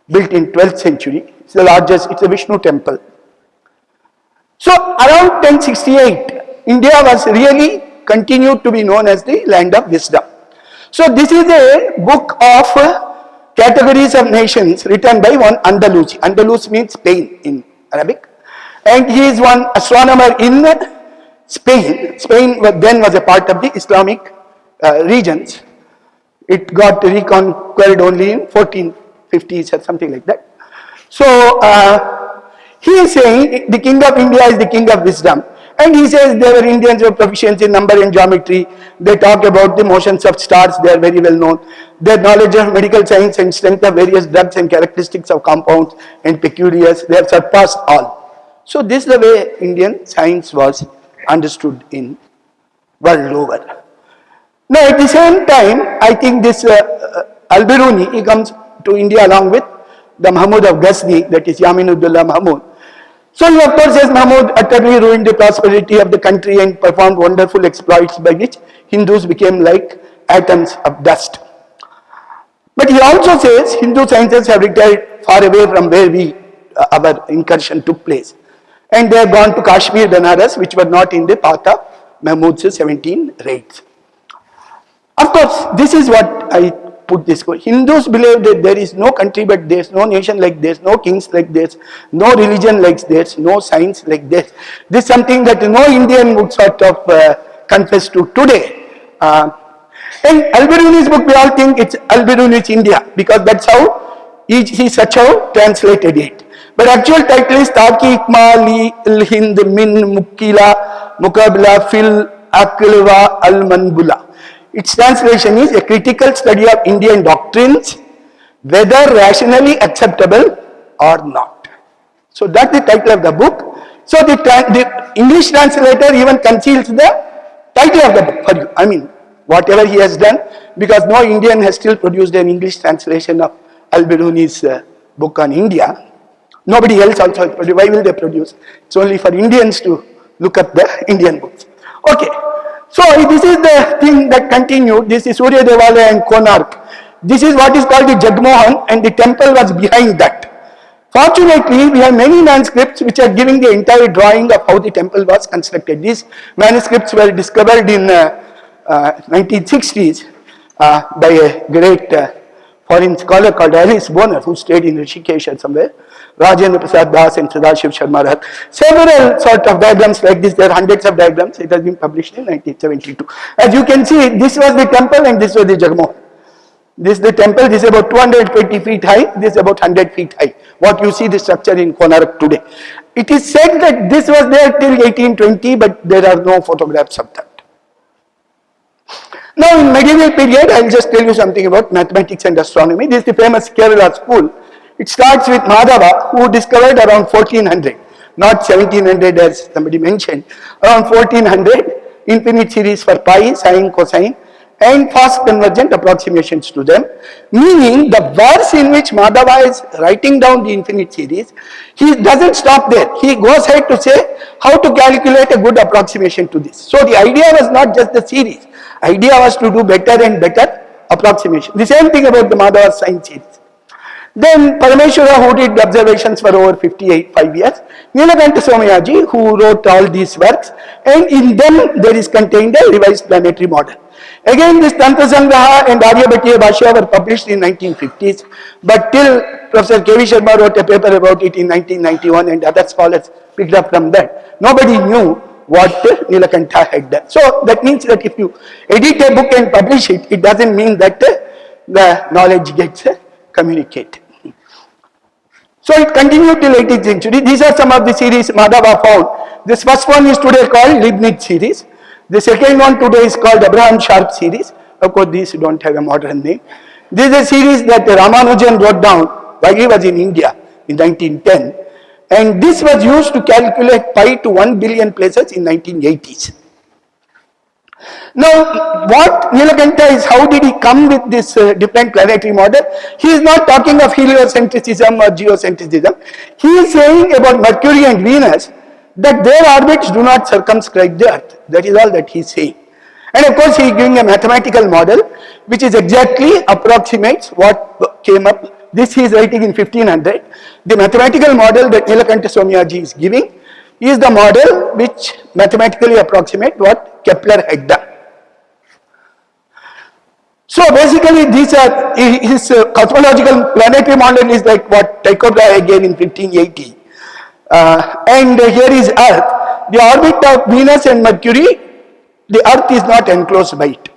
built in 12th century. It's the largest, it's a Vishnu temple. So around 1068, India was really continued to be known as the land of wisdom. So this is a book of categories of nations written by one Andalus. Andalus means Spain in Arabic. And he is one astronomer in Spain. Spain then was a part of the Islamic regions. It got reconquered only in 1450s or something like that. So he is saying the king of India is the king of wisdom. And he says there were Indians who were proficient in number and geometry. They talk about the motions of stars, they are very well known. Their knowledge of medical science and strength of various drugs and characteristics of compounds and peculiars, they have surpassed all. So this is the way Indian science was understood in world over. Now at the same time, I think this Al-Biruni, he comes to India along with the Mahmud of Ghazni, that is Yaminuddin Mahmud. So he of course says Mahmud utterly ruined the prosperity of the country and performed wonderful exploits by which Hindus became like atoms of dust. But he also says Hindu sciences have retired far away from where our incursion took place. And they have gone to Kashmir, Banaras, which were not in the path of Mahmud's 17 raids. Of course, this is what I put this way. Hindus believe that there is no country but there is no nation like this, no kings like this, no religion like this, no science like this. This is something that no Indian would sort of confess to today. In Al-Biruni's book, we all think it's Al-Biruni's India because that's how he such how translated it. But actual title is Taki Ikma Li Hind Min Mukila Mukabla Fil Aklwa Al Manbula. Its translation is a critical study of Indian doctrines, whether rationally acceptable or not. So that's the title of the book. So the English translator even conceals the title of the book for you. I mean, whatever he has done, because no Indian has still produced an English translation of Al-Biruni's book on India. Nobody else also has produced. Why will they produce? It's only for Indians to look at the Indian books. Okay. So this is the thing that continued. This is Surya Devalaya and Konark. This is what is called the Jagmohan, and the temple was behind that. Fortunately, we have many manuscripts which are giving the entire drawing of how the temple was constructed. These manuscripts were discovered in 1960s by a great foreign scholar called Alice Bonner, who stayed in Rishikesh or somewhere. Rajendra Prasad Das and Sadashiv Sharma Rahat. Several sort of diagrams like this. There are hundreds of diagrams. It has been published in 1972. As you can see, this was the temple and this was the Jagmohan. This is the temple. This is about 220 feet high. This is about 100 feet high. What you see the structure in Konark today. It is said that this was there till 1820, but there are no photographs of that. Now in medieval period, I will just tell you something about mathematics and astronomy. This is the famous Kerala school. It starts with Madhava, who discovered around 1400, not 1700 as somebody mentioned, around 1400, infinite series for pi, sine, cosine, and fast convergent approximations to them, meaning the verse in which Madhava is writing down the infinite series, he doesn't stop there. He goes ahead to say how to calculate a good approximation to this. So the idea was not just the series. Idea was to do better and better approximation. The same thing about the Madhava sine series. Then Parameshwara, who did observations for over 5 years, Nilakanta Somayaji, who wrote all these works, and in them there is contained a revised planetary model. Again, this Tantra Sangraha and Aryabhatiya Bhashya were published in 1950s, but till Professor K.V. Sharma wrote a paper about it in 1991 and other scholars picked up from that. Nobody knew what Nilakanta had done. So that means that if you edit a book and publish it, it doesn't mean that the knowledge gets communicated. So it continued till 18th century. These are some of the series Madhava found. This first one is today called Leibniz series. The second one today is called Abraham Sharp series. Of course, these don't have a modern name. This is a series that Ramanujan wrote down while he was in India in 1910. And this was used to calculate pi to 1 billion places in 1980s. Now, what Nilakanta is, how did he come with this different planetary model? He is not talking of heliocentricism or geocentricism. He is saying about Mercury and Venus that their orbits do not circumscribe the Earth. That is all that he is saying. And of course, he is giving a mathematical model which is exactly approximates what came up. This he is writing in 1500. The mathematical model that Nilakanta Somayaji is giving is the model which mathematically approximates what Kepler had done. So basically these are his cosmological planetary model is like what Chattopadhyay gave in 1580. And here is Earth. The orbit of Venus and Mercury, the Earth is not enclosed by it.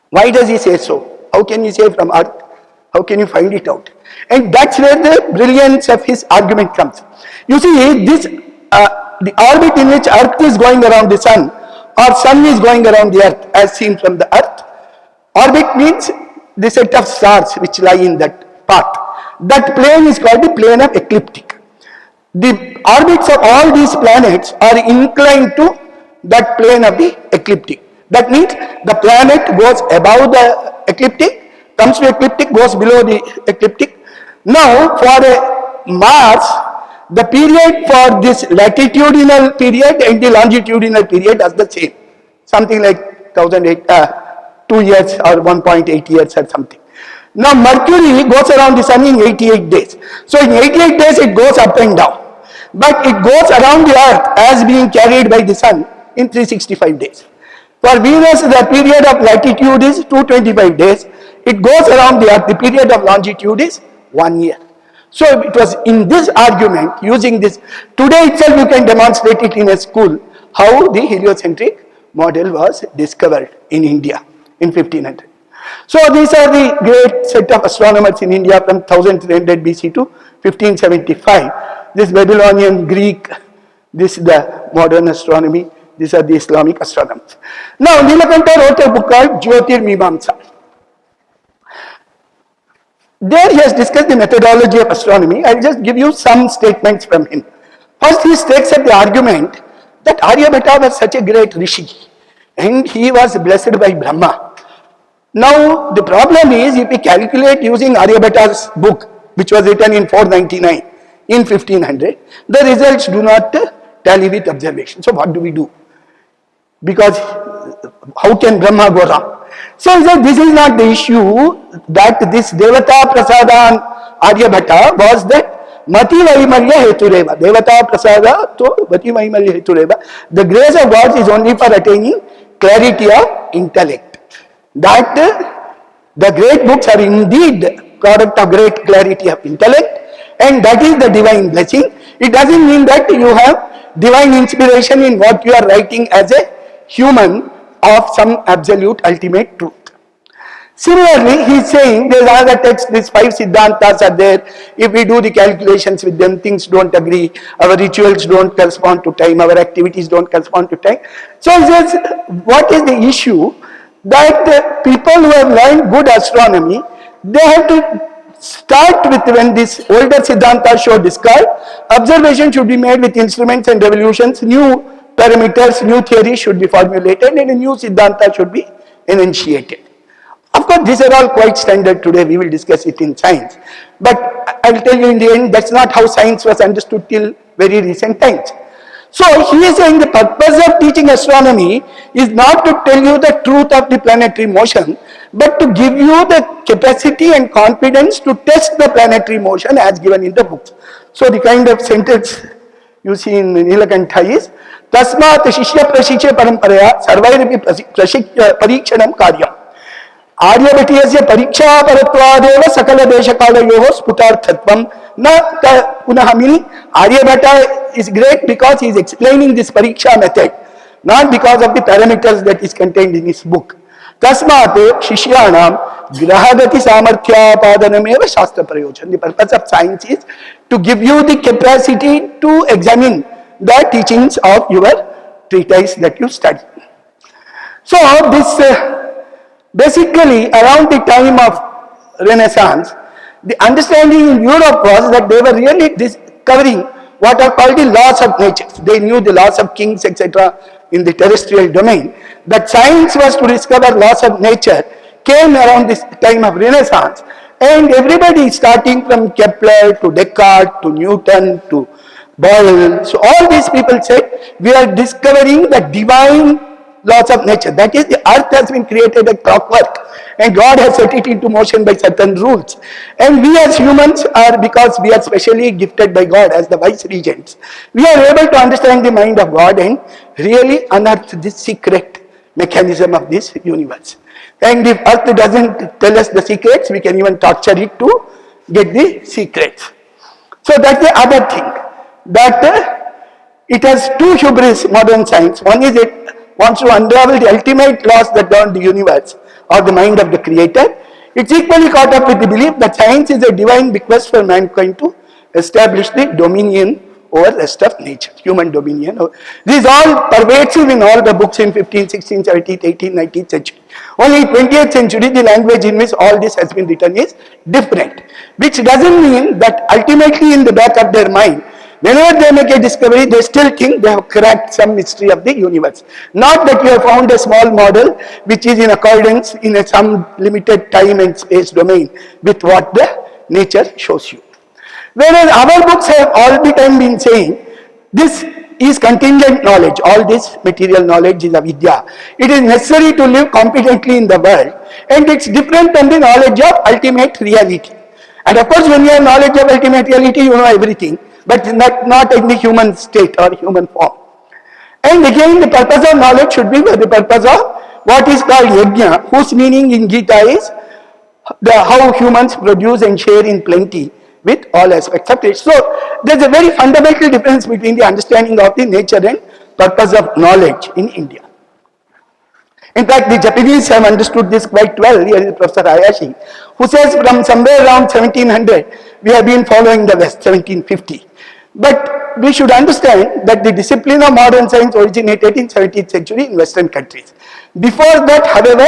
Why does he say so? How can you say from Earth? How can you find it out? And that's where the brilliance of his argument comes. You see, this the orbit in which Earth is going around the Sun or Sun is going around the Earth as seen from the Earth. Orbit means the set of stars which lie in that path. That plane is called the plane of ecliptic. the orbits of all these planets are inclined to that plane of the ecliptic. That means the planet goes above the ecliptic, comes to ecliptic, goes below the ecliptic. Now, for a Mars, the period for this latitudinal period and the longitudinal period is the same. Something like 2 years or 1.8 years or something. Now Mercury goes around the sun in 88 days. So in 88 days it goes up and down. But it goes around the earth as being carried by the sun in 365 days. For Venus, the period of latitude is 225 days. It goes around the earth. The period of longitude is 1 year. So it was in this argument, using this, today itself you can demonstrate it in a school, how the heliocentric model was discovered in India in 1500. So these are the great set of astronomers in India from 1300 BC to 1575. This Babylonian, Greek, this is the modern astronomy, these are the Islamic astronomers. Now Nilakanta wrote a book called Jyotirmimamsa. There he has discussed the methodology of astronomy. I will just give you some statements from him. First he takes up the argument that Aryabhata was such a great rishi and he was blessed by Brahma. Now the problem is, if we calculate using Aryabhata's book, which was written in 499 in 1500, the results do not tally with observation. So what do we do? Because how can Brahma go wrong? So he said this is not the issue, that this Devata Prasadan Aryabhata was that Mati Vaimalya Hetureva. Devata Prasada to Mati Vaimalya Hetureva. The grace of God is only for attaining clarity of intellect. That the great books are indeed product of great clarity of intellect, and that is the divine blessing. It doesn't mean that you have divine inspiration in what you are writing as a human of some absolute ultimate truth. Similarly, he is saying there is another text, these 5 Siddhantas are there. If we do the calculations with them, things don't agree, our rituals don't correspond to time, our activities don't correspond to time. So he says, what is the issue? That people who have learned good astronomy, they have to start with, when this older Siddhantas show discard, observation should be made with instruments and revolutions, new parameters, new theories should be formulated, and a new Siddhanta should be enunciated. Of course, these are all quite standard today, we will discuss it in science. But I will tell you in the end, that's not how science was understood till very recent times. So he is saying the purpose of teaching astronomy is not to tell you the truth of the planetary motion, but to give you the capacity and confidence to test the planetary motion as given in the books. So the kind of sentence you see in Nilakantha is, Tasmat Shishya Prashikya Paramparaya Sarvairapi Parikshanam Karyam. Aryabhatiyasya pariksha paratvadeva sakala deshakalayoho sputarthatvam na punahamini. Aryabhata is great because he is explaining this pariksha method, not because of the parameters that is contained in his book. Tasmat shishyanam grahagati samarthyapadanameva shastra prayojan. The purpose of science is to give you the capacity to examine the teachings of your treatise that you study. So this basically around the time of Renaissance, the understanding in Europe was that they were really discovering what are called the laws of nature. They knew the laws of kings, etc. in the terrestrial domain. That science was to discover laws of nature came around this time of Renaissance, and everybody starting from Kepler to Descartes to Newton to Boyle. So all these people said we are discovering the divine laws of nature. That is, the earth has been created a clockwork and God has set it into motion by certain rules. And we as humans are, because we are specially gifted by God as the vice regents, we are able to understand the mind of God and really unearth this secret mechanism of this universe. And if earth doesn't tell us the secrets, we can even torture it to get the secrets. So that's the other thing, that it has two hubris, modern science. One is it wants to unravel the ultimate laws that govern the universe or the mind of the creator. It's equally caught up with the belief that science is a divine bequest for mankind to establish the dominion over the rest of nature, human dominion. This is all pervasive in all the books in 15th, 16th, 17th, 18th, 19th century. Only 20th century, the language in which all this has been written is different, which doesn't mean that ultimately in the back of their mind, Whenever they make a discovery, they still think they have cracked some mystery of the universe. Not that you have found a small model which is in accordance in some limited time and space domain with what the nature shows you. Whereas our books have all the time been saying, this is contingent knowledge, all this material knowledge is avidya. It is necessary to live competently in the world, and it's different from the knowledge of ultimate reality. And of course, when you have knowledge of ultimate reality, you know everything, but not in the human state or human form. And again, the purpose of knowledge should be for the purpose of what is called yajna, whose meaning in Gita is how humans produce and share in plenty with all aspects of it. So, there's a very fundamental difference between the understanding of the nature and purpose of knowledge in India. In fact, the Japanese have understood this quite well. Here is Professor Hayashi, who says from somewhere around 1700, we have been following the West, 1750. But we should understand that the discipline of modern science originated in 17th century in Western countries. Before that, however,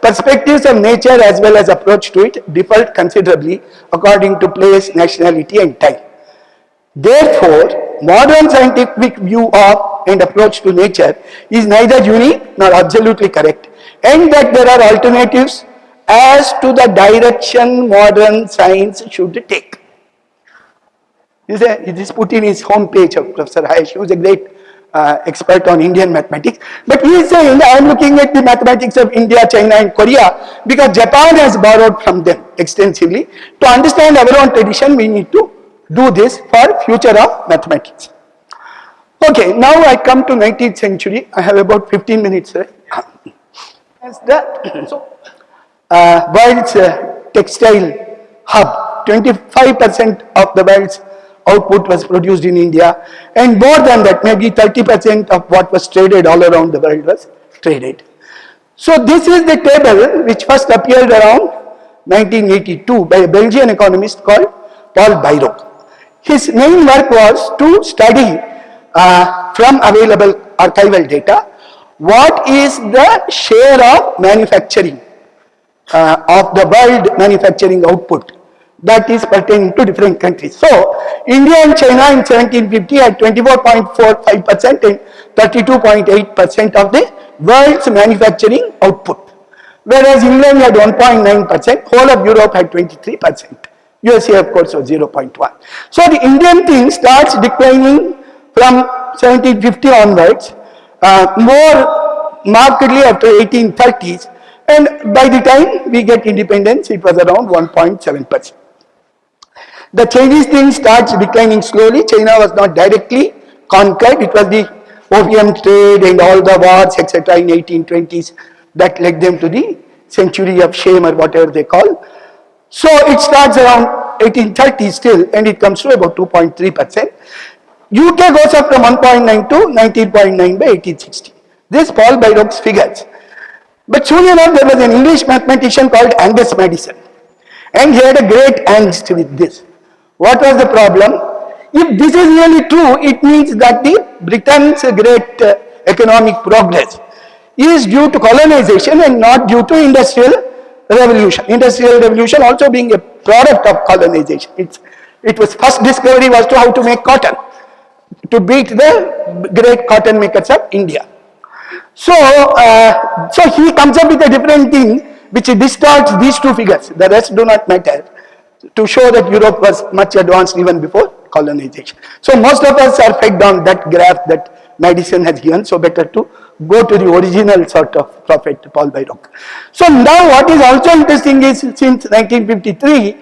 perspectives of nature as well as approach to it differed considerably according to place, nationality and time. Therefore, modern scientific view of and approach to nature is neither unique nor absolutely correct, and that there are alternatives as to the direction modern science should take. It is put in his homepage of Professor Hayashi, who is a great expert on Indian mathematics. But he is saying, I am looking at the mathematics of India, China and Korea because Japan has borrowed from them extensively. To understand our own tradition, we need to do this for future of mathematics. Okay, now I come to 19th century. I have about 15 minutes. As the world's textile hub, 25% of the world's output was produced in India, and more than that, maybe 30% of what was traded all around the world was traded. So this is the table which first appeared around 1982 by a Belgian economist called Paul Bairoch. His main work was to study from available archival data what is the share of manufacturing of the world manufacturing output that is pertaining to different countries. So, India and China in 1750 had 24.45% and 32.8% of the world's manufacturing output, whereas England had 1.9%, whole of Europe had 23%. USA of course was 0.1. So, the Indian thing starts declining from 1750 onwards, more markedly after 1830s, and by the time we get independence, it was around 1.7%. The Chinese thing starts declining slowly. China was not directly conquered. It was the opium trade and all the wars, etc. in 1820s that led them to the century of shame or whatever they call. So it starts around 1830 still, and it comes to about 2.3%. UK goes up from 1.9 to 19.9 by 1860. This Paul Bairoch's figures. But soon enough, there was an English mathematician called Angus Madison, and he had a great angst with this. What was the problem? If this is really true, it means that the Britain's great economic progress is due to colonization and not due to industrial revolution. Industrial revolution also being a product of colonization. It was first discovery was to how to make cotton, to beat the great cotton makers of India. So he comes up with a different thing which distorts these two figures. The rest do not matter, to show that Europe was much advanced even before colonization. So most of us are pegged on that graph that Madison has given, so better to go to the original sort of prophet Paul Bairoch. So now what is also interesting is since 1953,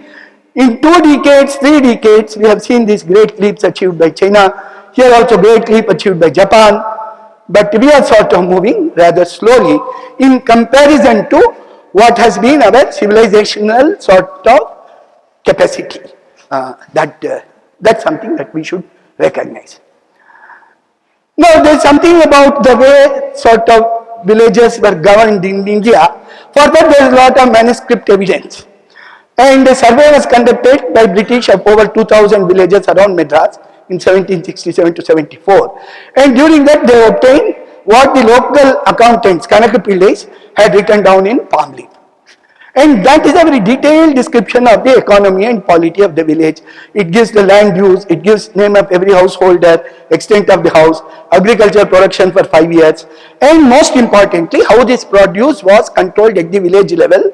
in 2 decades, 3 decades, we have seen these great leaps achieved by China, here also great leap achieved by Japan, but we are sort of moving rather slowly in comparison to what has been our civilizational sort of capacity. That's something that we should recognize. Now there is something about the way sort of villages were governed in India. For that there is a lot of manuscript evidence. And a survey was conducted by British of over 2000 villages around Madras in 1767 to 74. And during that they obtained what the local accountants, Kanaka Pillais, had written down in palm leaf. And that is a very detailed description of the economy and polity of the village. It gives the land use, it gives name of every householder, extent of the house, agriculture production for 5 years, and most importantly, how this produce was controlled at the village level.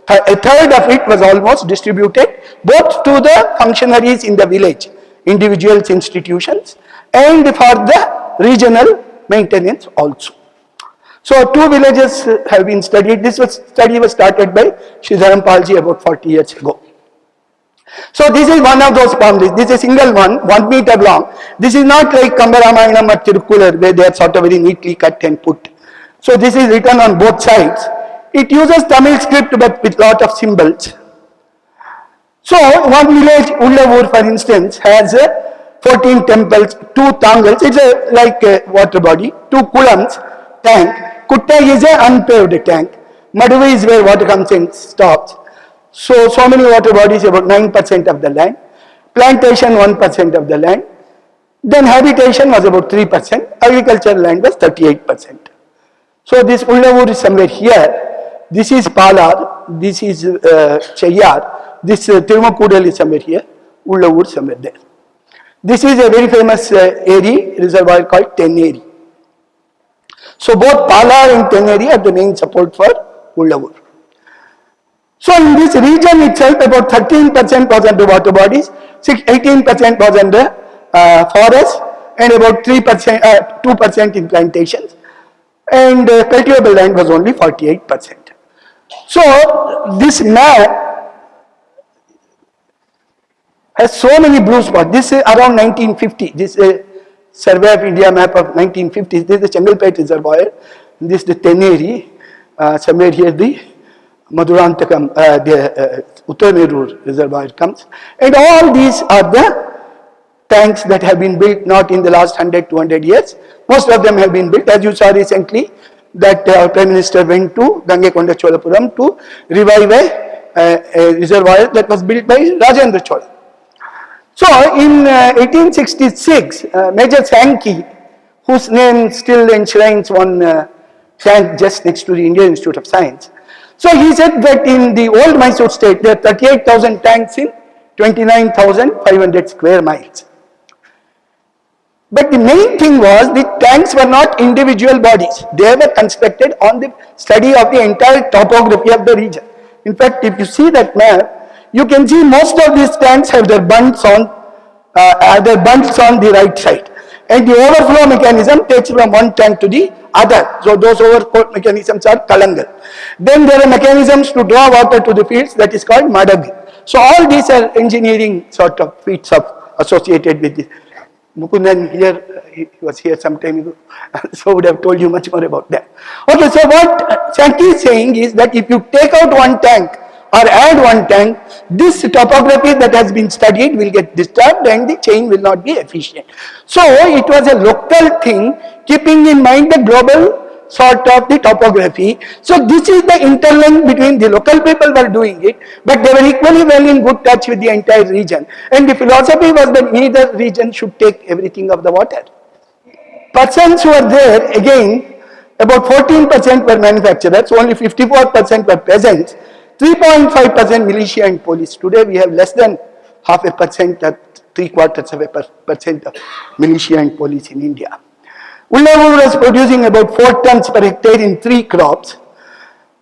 A third of it was almost distributed both to the functionaries in the village, individuals, institutions, and for the regional maintenance also. So 2 villages have been studied. This study was started by Shri about 40 years ago. So this is one of those palm trees. This is a single one, 1 meter long. This is not like Kambaramayana or Tirukular where they are sort of very neatly cut and put. So this is written on both sides. It uses Tamil script but with lot of symbols. So one village, Ullavur for instance, has 14 temples, 2 tangals, it's like a water body, 2 kulams, tank. Kutta is an unpaved tank. Maduva is where water comes and stops. So many water bodies, about 9% of the land. Plantation, 1% of the land. Then habitation was about 3%. Agricultural land was 38%. So this Ullavur is somewhere here. This is Palar. This is Cheyyar. This Tirumakudal is somewhere here. Ullavur somewhere there. This is a very famous area, reservoir called Tenneri. So both Palar and Tenneri are the main support for Ullavur. So in this region itself, about 13% was under water bodies, 18% was under forests, and about 2% in plantations, and cultivable land was only 48%. So this map has so many blue spots. This is around 1950. This is a Survey of India map of 1950. This is the Chengalpet Reservoir. This is the Tenneri. Somewhere here the Madurantakam, the Uttamerur Reservoir comes. And all these are the tanks that have been built not in the last 100, 200 years. Most of them have been built. As you saw recently, that our Prime Minister went to Gangekonda Cholapuram to revive a reservoir that was built by Rajendra Chola. So in 1866, Major Sankey, whose name still enshrines one tank just next to the Indian Institute of Science. So he said that in the old Mysore state, there are 38,000 tanks in 29,500 square miles. But the main thing was the tanks were not individual bodies. They were constructed on the study of the entire topography of the region. In fact, if you see that map, you can see most of these tanks have their bunds on the right side. And the overflow mechanism takes from one tank to the other. So those overflow mechanisms are kalangal. Then there are mechanisms to draw water to the fields, that is called madag. So all these are engineering sort of feats associated with this. Mukundan here, he was here some time ago, so would have told you much more about that. Okay, so what Sankey is saying is that if you take out one tank or add one tank, this topography that has been studied will get disturbed and the chain will not be efficient. So it was a local thing, keeping in mind the global sort of the topography. So this is the interlink between the local people were doing it, but they were equally well in good touch with the entire region. And the philosophy was that neither region should take everything of the water. Persons who were there, again, about 14% were manufacturers, only 54% were peasants, 3.5% militia and police. Today we have less than 0.5% or 0.75% of militia and police in India. Ullavur was producing about 4 tons per hectare in 3 crops,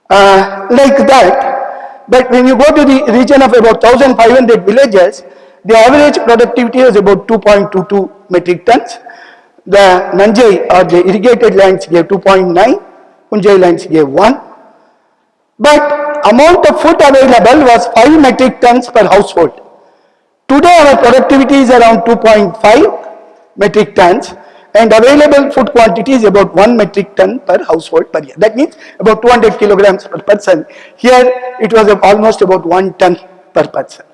like that. But when you go to the region of about 1,500 villages, the average productivity was about 2.22 metric tons. The Nanjai or the irrigated lands gave 2.9, Kunjai lands gave 1. But amount of food available was 5 metric tons per household. Today our productivity is around 2.5 metric tons. And available food quantity is about 1 metric ton per household per year. That means about 200 kilograms per person. Here it was almost about 1 ton per person.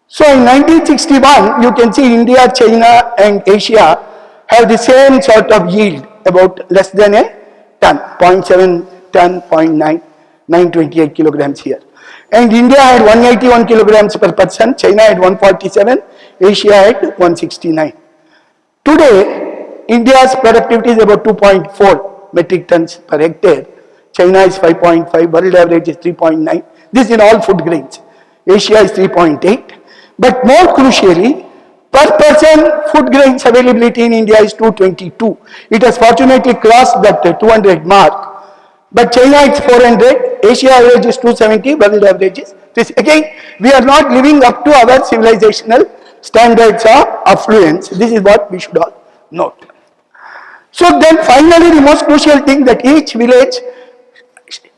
So in 1961, you can see India, China and Asia have the same sort of yield, about less than a ton, 0.7 ton, 0.9, 928 kilograms here. And India had 181 kilograms per person, China had 147, Asia had 169. Today, India's productivity is about 2.4 metric tons per hectare. China is 5.5, world average is 3.9. This in all food grains. Asia is 3.8. But more crucially, per person food grains availability in India is 222. It has fortunately crossed that 200 mark. But China is 400, Asia average is 270, world average is this. Again, we are not living up to our civilizational standards of affluence. This is what we should all note. So then finally the most crucial thing, that each village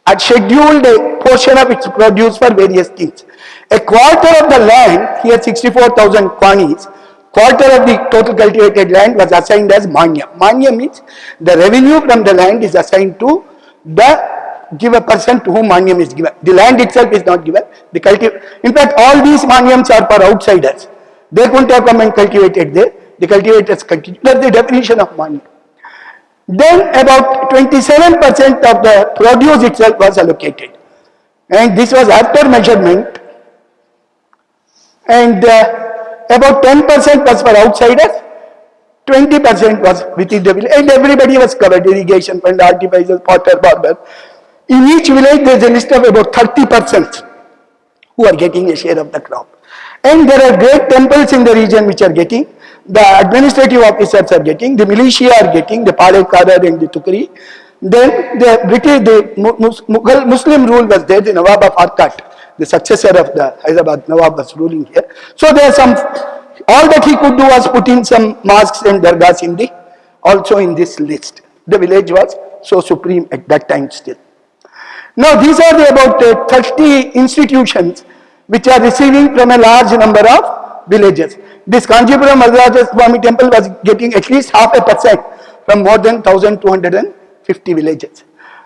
had scheduled a portion of its produce for various things. A quarter of the land, here 64,000 kwanis, quarter of the total cultivated land was assigned as manya. Manya means the revenue from the land is assigned to the giver person to whom manyam is given. The land itself is not given. In fact, all these manyams are for outsiders. They couldn't have come and cultivated there. The cultivators continue. That's the definition of manyam. Then about 27% of the produce itself was allocated. And this was after measurement. And about 10% was for outsiders, 20% was within the village, and everybody was covered, irrigation fund, artificers, potter, barber. In each village there is a list of about 30% who are getting a share of the crop. And there are great temples in the region which are getting, the administrative officers are getting, the militia are getting, the Palekarar and the Tukri. Then the British, the Mughal Muslim rule was there, the Nawab of Arcot, the successor of the Hyderabad Nawab was ruling here. So there are some, all that he could do was put in some mosques and dargahs in the, also in this list. The village was so supreme at that time still. Now these are the about 30 institutions which are receiving from a large number of villages. This Kanjipuram Madras Swami temple was getting at least 0.5% from more than 1,250 villages.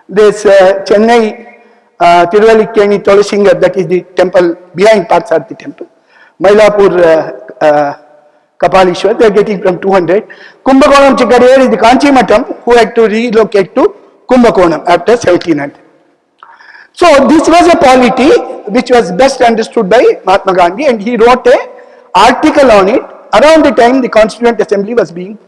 This Chennai Tiruvalikeni Tolasingar, that is the temple, behind parts of the temple. Mylapur Kapalishwar, they are getting from 200. Kumbakonam Chikadiyar is the Kanchi Matam who had to relocate to Kumbakonam after 1700. So this was a polity which was best understood by Mahatma Gandhi, and he wrote an article on it around the time the Constituent Assembly was being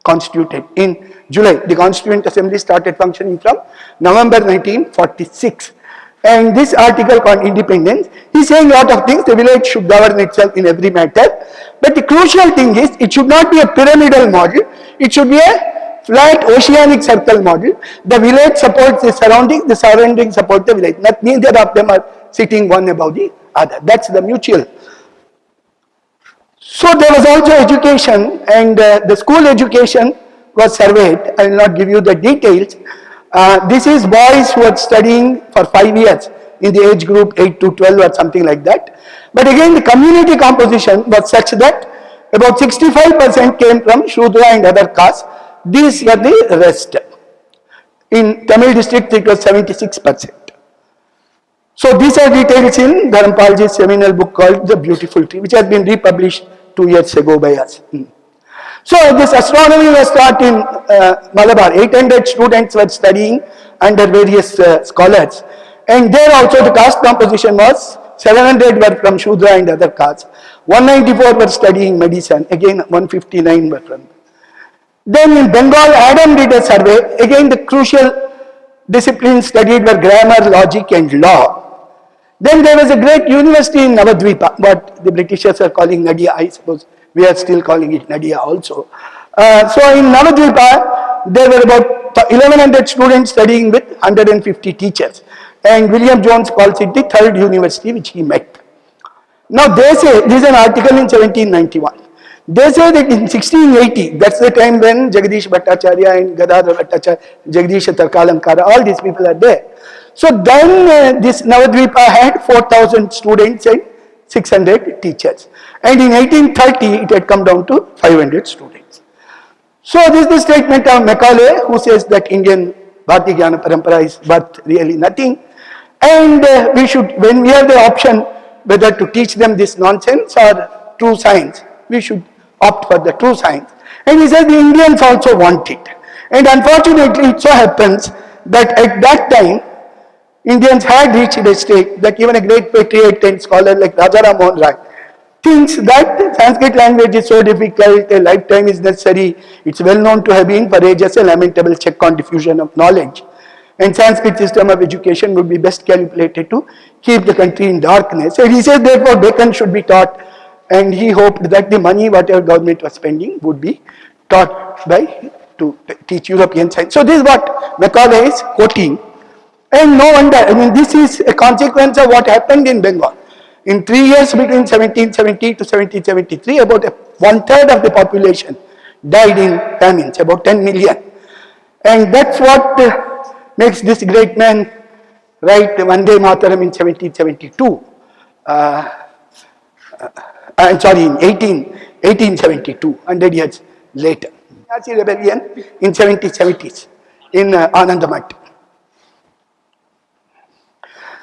constituted in July. The Constituent Assembly started functioning from November 1946. And this article called Independence, he is saying a lot of things. The village should govern itself in every matter. But the crucial thing is, it should not be a pyramidal model. It should be a flat oceanic circle model. The village supports the surroundings support the village. Neither of them are sitting one above the other. That's the mutual. So there was also education, and the school education was surveyed. I will not give you the details. This is boys who are studying for 5 years in the age group 8 to 12 or something like that. But again, the community composition was such that about 65% came from Shudra and other castes. These were the rest. In Tamil district, it was 76%. So these are details in Dharampalji's seminal book called The Beautiful Tree, which has been republished 2 years ago by us. So this astronomy was taught in Malabar. 800 students were studying under various scholars. And there also the caste composition was 700 were from Shudra and other castes. 194 were studying medicine. Again 159 were from. Then in Bengal, Adam did a survey. Again the crucial disciplines studied were grammar, logic and law. Then there was a great university in Navadvipa, what the Britishers are calling Nadia, I suppose. We are still calling it Nadia also. So in Navadvipa, there were about 1100 students studying with 150 teachers. And William Jones calls it the third university which he met. Now they say, this is an article in 1791. They say that in 1680, that's the time when Jagadish Bhattacharya and Gadadhar Bhattacharya, Jagadish Tarkalankara, all these people are there. So then this Navadvipa had 4,000 students and 600 teachers. And in 1830, it had come down to 500 students. So this is the statement of Macaulay, who says that Indian Bharati Jnana Parampara is worth really nothing. And we should, when we have the option whether to teach them this nonsense or true science, we should opt for the true science. And he says the Indians also want it. And unfortunately, it so happens that at that time, Indians had reached a state that even a great patriot and scholar like Rajaram Mohan Rai thinks that Sanskrit language is so difficult, a lifetime is necessary, it's well known to have been for ages a lamentable check on diffusion of knowledge. and Sanskrit system of education would be best calculated to keep the country in darkness. And he said therefore Bacon should be taught, and he hoped that the money whatever government was spending would be taught by to teach European science. So this is what Macaulay is quoting, and no wonder, I mean this is a consequence of what happened in Bengal. In 3 years between 1770 to 1773, about 1/3 of the population died in famines, about 10 million. And that's what makes this great man write Vande Mataram in 1772. I'm sorry, in 1872, 100 years later. Nazi rebellion in 1770s in Anandamath.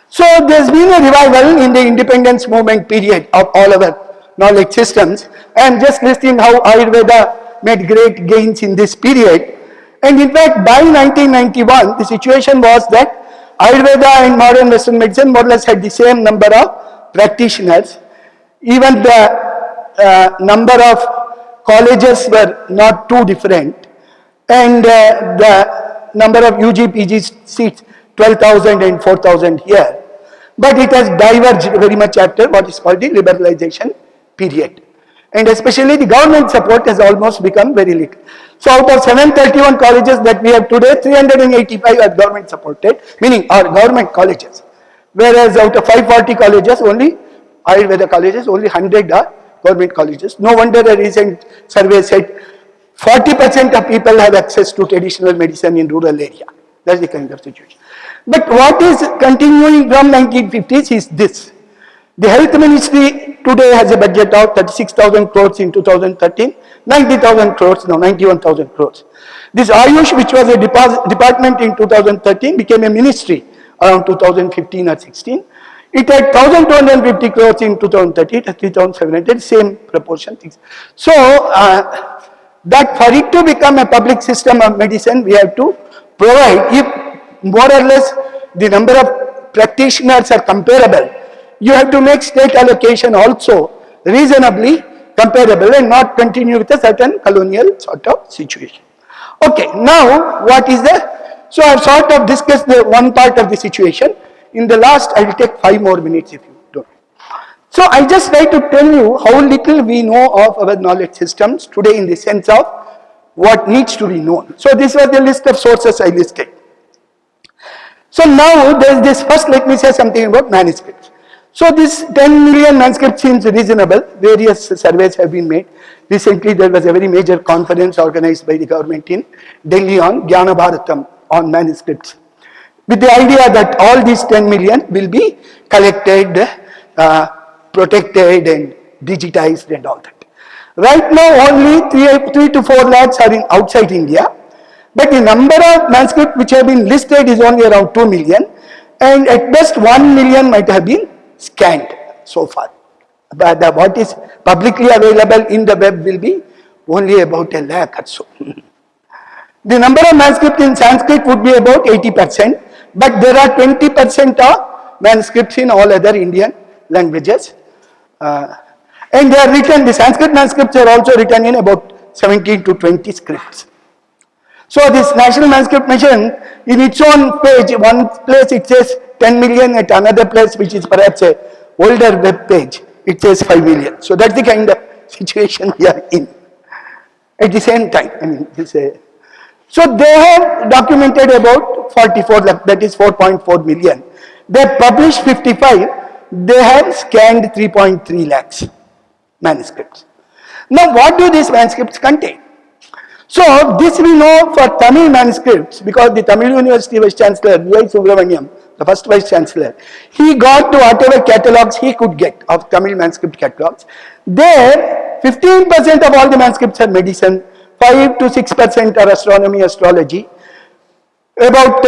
So there's been a revival in the independence movement period of all our knowledge systems. I am just listing how Ayurveda made great gains in this period. And in fact, by 1991, the situation was that Ayurveda and modern Western medicine more or less had the same number of practitioners. Even the number of colleges were not too different. And the number of UG, PG seats, 12,000 and 4,000 here. But it has diverged very much after what is called the liberalization period. And especially the government support has almost become very little. So out of 731 colleges that we have today, 385 are government supported, meaning are government colleges. Whereas out of 540 colleges, only Ayurveda colleges, only 100 are government colleges. No wonder a recent survey said 40% of people have access to traditional medicine in rural area. That's the kind of situation. But what is continuing from 1950s is this. The health ministry today has a budget of 36,000 crores in 2013, 90,000 crores now, 91,000 crores. This Ayush, which was a department in 2013, became a ministry around 2015 or 16. It had 1,250 crores in 2013, 3,700, same proportion things. So, that for it to become a public system of medicine, we have to provide, if more or less the number of practitioners are comparable, you have to make state allocation also reasonably comparable and not continue with a certain colonial sort of situation. Okay, now what is the, so I have sort of discussed the one part of the situation. In the last, I will take 5 more minutes if you don't. So I just try to tell you how little we know of our knowledge systems today in the sense of what needs to be known. So this was the list of sources I listed. So now there is this, first let me say something about manuscripts. So this 10 million manuscripts seems reasonable. Various surveys have been made. Recently there was a very major conference organized by the government in Delhi on Jnana Bharatam on manuscripts, with the idea that all these 10 million will be collected, protected and digitized and all that. Right now only 3 to 4 lakhs are in outside India, but the number of manuscripts which have been listed is only around 2 million, and at best 1 million might have been scanned so far. But what is publicly available in the web will be only about 1 lakh or so. The number of manuscripts in Sanskrit would be about 80%, but there are 20% of manuscripts in all other Indian languages. And they are written, the Sanskrit manuscripts are also written in about 17 to 20 scripts. So this National Manuscript Mission, in its own page, one place it says 10 million, at another place which is perhaps a older web page, it says 5 million. So that's the kind of situation we are in. At the same time, I mean, so they have documented about 44 lakh, that is 4.4 million. They have published 55, they have scanned 3.3 lakhs manuscripts. Now what do these manuscripts contain? So this we know for Tamil manuscripts, because the Tamil University Vice Chancellor, V.I. Subramaniam, the first Vice Chancellor, he got to whatever catalogues he could get of Tamil manuscript catalogues. There, 15% of all the manuscripts are medicine, 5 to 6% are astronomy, astrology, about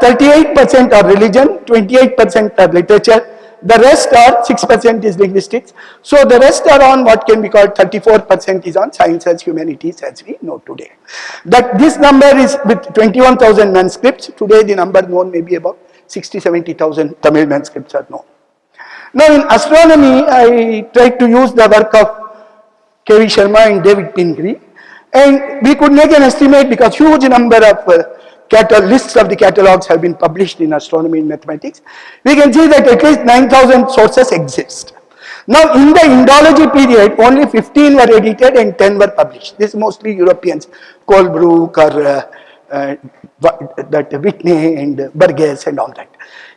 38% are religion, 28% are literature, the rest are 6% is linguistics. So the rest are on what can be called 34% is on sciences, humanities as we know today. That this number is with 21,000 manuscripts. Today the number known may be about 60-70,000 Tamil manuscripts are known. Now in astronomy, I tried to use the work of K.V. Sharma and David Pingree, and we could make an estimate because huge number of lists of the catalogs have been published in astronomy and mathematics, we can see that at least 9,000 sources exist. Now, in the Indology period, only 15 were edited and 10 were published. This is mostly Europeans, Colebrook or that Whitney and Burgess and all that.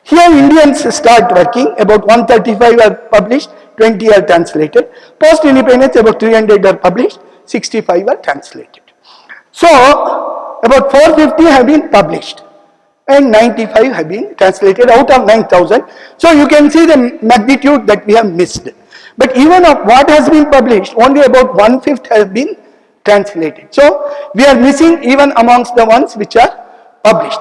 Here, Indians start working. About 135 are published, 20 are translated. Post-independence, about 300 are published, 65 are translated. So, about 450 have been published and 95 have been translated out of 9,000. So, you can see the magnitude that we have missed. But even of what has been published, only about 1/5 have been translated. So, we are missing even amongst the ones which are published.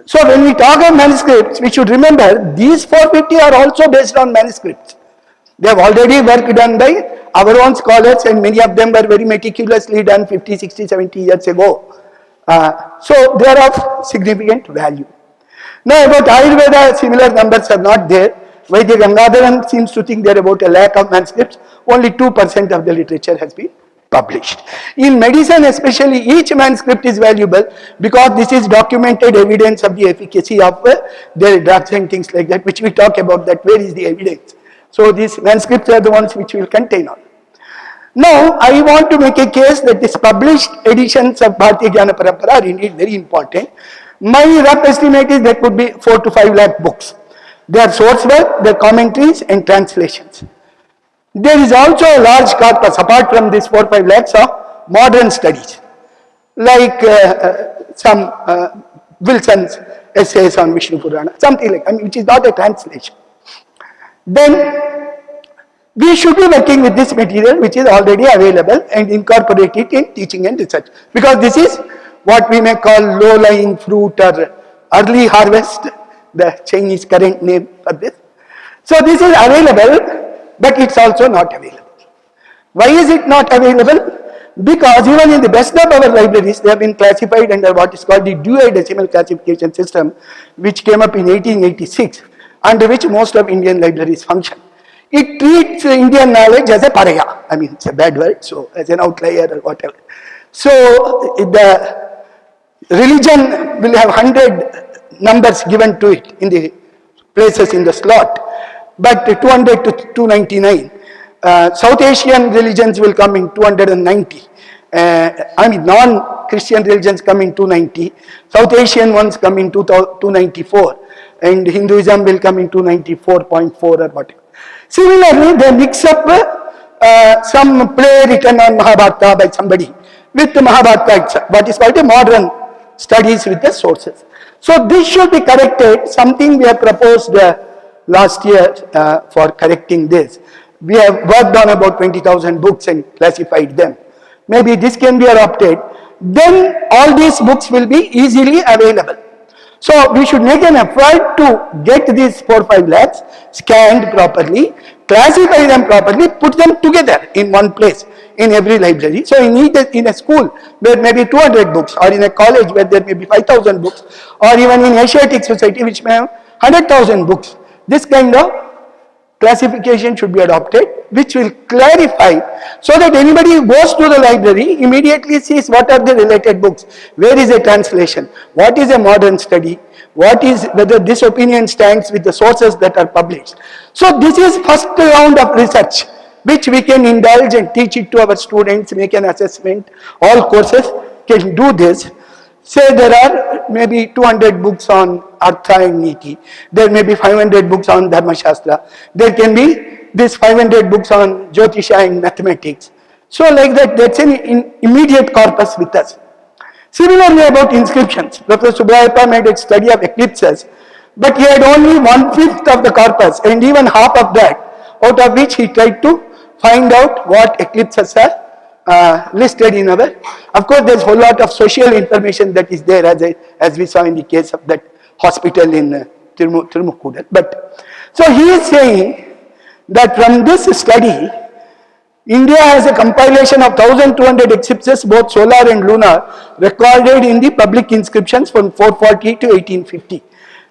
So, when we talk of manuscripts, we should remember these 450 are also based on manuscripts. They have already work done by our own scholars, and many of them were very meticulously done 50, 60, 70 years ago. So, they are of significant value. Now, about Ayurveda, similar numbers are not there. Vaidya Gangadharan seems to think there are about a lakh of manuscripts. Only 2% of the literature has been published. In medicine especially, each manuscript is valuable because this is documented evidence of the efficacy of their drugs and things like that, which we talk about, that where is the evidence. So these manuscripts are the ones which will contain all. Now, I want to make a case that these published editions of Bharatiya Jnana Parampara are indeed very important. My rough estimate is that could be 4 to 5 lakh books. Their source work, their commentaries and translations. There is also a large corpus apart from this 4 or 5 lakhs of modern studies, like some Wilson's essays on Vishnu Purana, something like, which is not a translation. Then we should be working with this material which is already available and incorporate it in teaching and research, because this is what we may call low-lying fruit or early harvest, the Chinese current name for this. So this is available, but it's also not available. Why is it not available? Because even in the best of our libraries, they have been classified under what is called the Dewey Decimal Classification System, which came up in 1886, under which most of Indian libraries function. It treats Indian knowledge as a pariah. It's a bad word, so as an outlier or whatever. So the religion will have 100 numbers given to it in the places in the slot, but 200 to 299. South Asian religions will come in 290. Non-Christian religions come in 290. South Asian ones come in 294. And Hinduism will come in 294.4 or whatever. Similarly, they mix up some play written on Mahabharata by somebody with the Mahabharata, what is called a modern studies with the sources. So this should be corrected, something we have proposed last year for correcting this. We have worked on about 20,000 books and classified them. Maybe this can be adopted. Then all these books will be easily available. So we should make an effort to get these 4 or 5 lakhs scanned properly, classify them properly, put them together in one place in every library. So in a school where maybe 200 books, or in a college where there may be 5,000 books, or even in Asiatic Society which may have 100,000 books, this kind of classification should be adopted, which will clarify, so that anybody who goes to the library immediately sees what are the related books, where is a translation, what is a modern study, whether this opinion stands with the sources that are published. So this is first round of research, which we can indulge and teach it to our students, make an assessment. All courses can do this. Say there are maybe 200 books on Artha and Niti. There may be 500 books on Dharma Shastra. There can be this 500 books on Jyotisha and mathematics. So like that, that's an immediate corpus with us. Similarly about inscriptions, Professor Subrayappa made a study of eclipses, but he had only 1/5 of the corpus, and even half of that, out of which he tried to find out what eclipses are listed in our. Of course, there's a whole lot of social information that is there, as we saw in the case of that hospital in Tirumukkudal. But so he is saying that from this study, India has a compilation of 1,200 eclipses, both solar and lunar, recorded in the public inscriptions from 440 to 1850.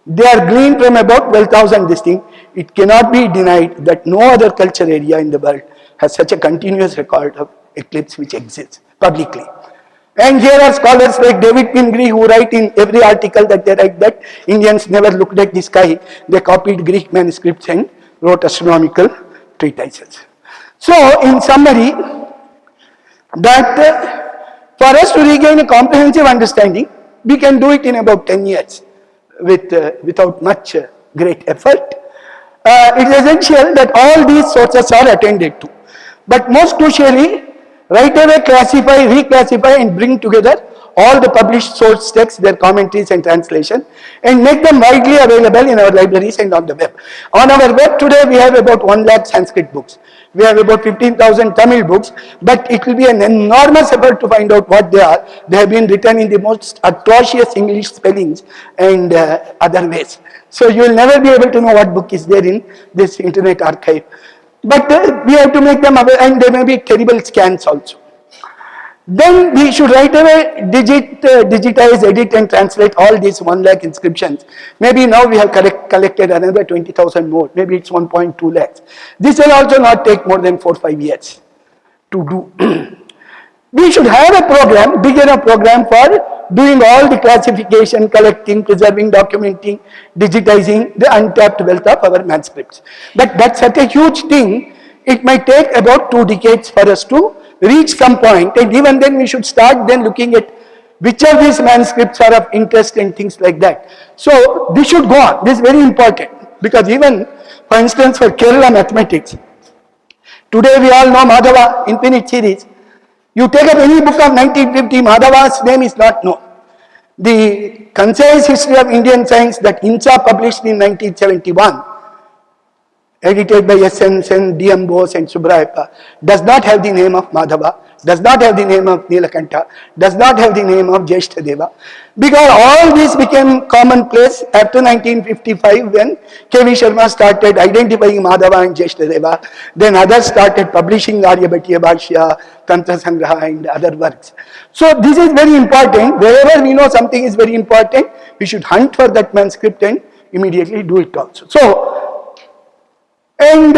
They are gleaned from about 12,000 distinct. It cannot be denied that no other culture area in the world has such a continuous record of eclipse which exists publicly. And here are scholars like David Pingree who write in every article that they write that Indians never looked at the sky. They copied Greek manuscripts and wrote astronomical treatises. So, in summary, that for us to regain a comprehensive understanding, we can do it in about 10 years without much great effort. It is essential that all these sources are attended to. But most crucially, right away classify, reclassify and bring together all the published source texts, their commentaries and translation, and make them widely available in our libraries and on the web. On our web today we have about 1 lakh Sanskrit books. We have about 15,000 Tamil books, but it will be an enormous effort to find out what they are. They have been written in the most atrocious English spellings and other ways. So you will never be able to know what book is there in this internet archive. But we have to make them aware, and there may be terrible scans also. Then we should right away digitize, edit and translate all these 1 lakh inscriptions. Maybe now we have collected another 20,000 more, maybe it's 1.2 lakhs. This will also not take more than 4-5 years to do. We should have a program, big enough program for doing all the classification, collecting, preserving, documenting, digitizing the untapped wealth of our manuscripts. But that's such a huge thing, it might take about 2 decades for us to reach some point, and even then we should start then looking at which of these manuscripts are of interest and things like that. So this should go on, this is very important, because even for instance for Kerala mathematics, today we all know Madhava, infinite series. You take up any book of 1950, Madhava's name is not known. The concise history of Indian science that INSA published in 1971, edited by S.N. Sen, D.M. Bose and Subrayappa, does not have the name of Madhava, does not have the name of Nilakanta, does not have the name of Jeshtadeva, because all this became commonplace after 1955 when K.V. Sharma started identifying Madhava and Jeshtadeva, then others started publishing Aryabhatiya Bhashya, Tantra Sangraha and other works. So this is very important. Wherever we know something is very important, we should hunt for that manuscript and immediately do it also. So, and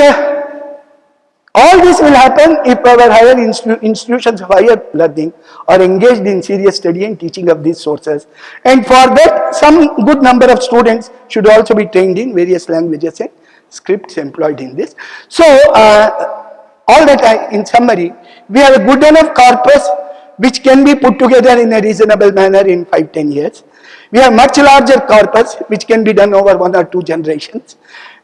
all this will happen if our higher institutions of higher learning are engaged in serious study and teaching of these sources. And for that, some good number of students should also be trained in various languages and scripts employed in this. So, all that in summary, we have a good enough corpus which can be put together in a reasonable manner in 5-10 years. We have much larger corpus which can be done over 1 or 2 generations.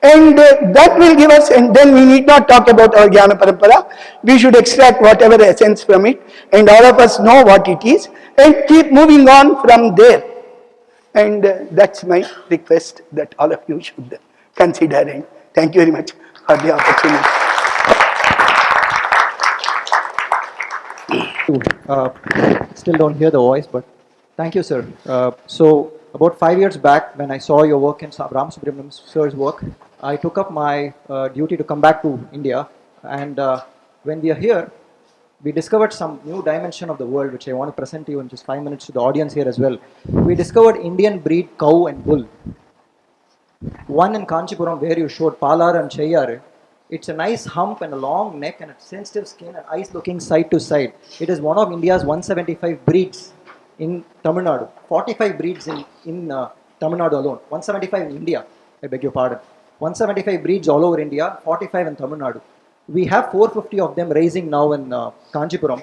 And that will give us, and then we need not talk about our Jnana Parampara. We should extract whatever essence from it, and all of us know what it is, and keep moving on from there. And that's my request that all of you should consider, and thank you very much for the opportunity. Still don't hear the voice, but thank you, sir. So about 5 years back, when I saw your work and Ram Subramanian sir's work, I took up my duty to come back to India. And when we are here, we discovered some new dimension of the world, which I want to present to you in just 5 minutes to the audience here as well. We discovered Indian breed cow and bull. One in Kanchipuram, where you showed Palar and Chayyar. It's a nice hump and a long neck and a sensitive skin and eyes looking side to side. It is one of India's 175 breeds in Tamil Nadu. 45 breeds in Tamil Nadu alone. 175 in India, I beg your pardon. 175 breeds all over India, 45 in Tamil Nadu. We have 450 of them raising now in Kanchipuram.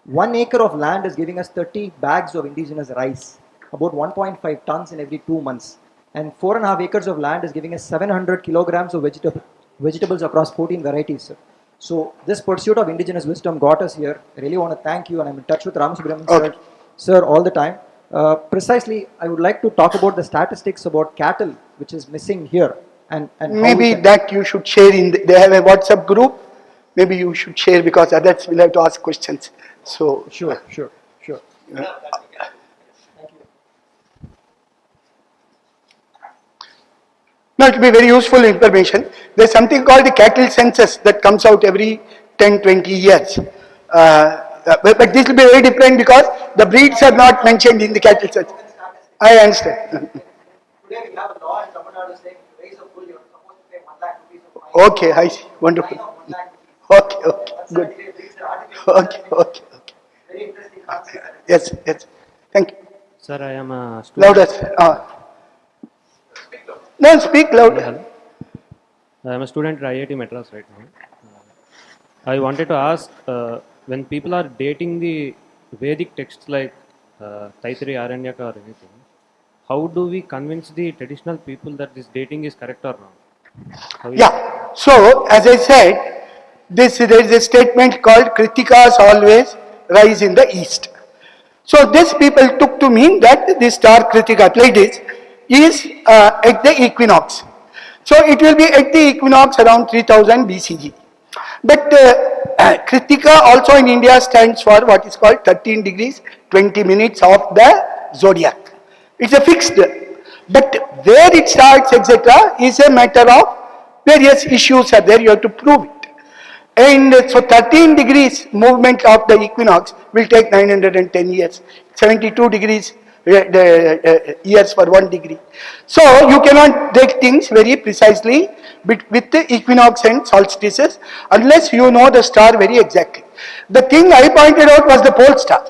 1 acre of land is giving us 30 bags of indigenous rice, about 1.5 tons in every 2 months. And 4.5 acres of land is giving us 700 kilograms of vegetables across 14 varieties, sir. So this pursuit of indigenous wisdom got us here. I really want to thank you, and I'm in touch with Ram Subramanian sir all the time. Precisely, I would like to talk about the statistics about cattle, which is missing here. And maybe that you should share in, they have a WhatsApp group, maybe you should share because others will have to ask questions. So Sure. No, it will be very useful information. There's something called the cattle census that comes out every 10-20 years. But this will be very different because the breeds are not mentioned in the cattle census. I understand. Today we have a law in Tamil Nadu saying to raise a bull, you're supposed to pay 1 lakh rupees of fine. Okay, I see. Wonderful. Fine of 1 lakh rupees. Okay, good. Very interesting. Yes, yes. Thank you. Sir, I am a student. Louder. No, speak louder. Hello. I am a student at IIT Madras right now. I wanted to ask, when people are dating the Vedic texts like Taittiriya Aranyaka or anything, how do we convince the traditional people that this dating is correct or wrong? Yeah. So, as I said, there is a statement called Kritikas always rise in the east. So, this people took to mean that the star Kritika Pleiades is at the equinox. So, it will be at the equinox around 3000 BCE. But Kritika also in India stands for what is called 13 degrees 20 minutes of the zodiac. It's a fixed, but where it starts, etc., is a matter of various issues are there, you have to prove it. And so 13 degrees movement of the equinox will take 910 years, 72 degrees years for 1 degree. So you cannot take things very precisely with the equinox and solstices unless you know the star very exactly. The thing I pointed out was the pole star.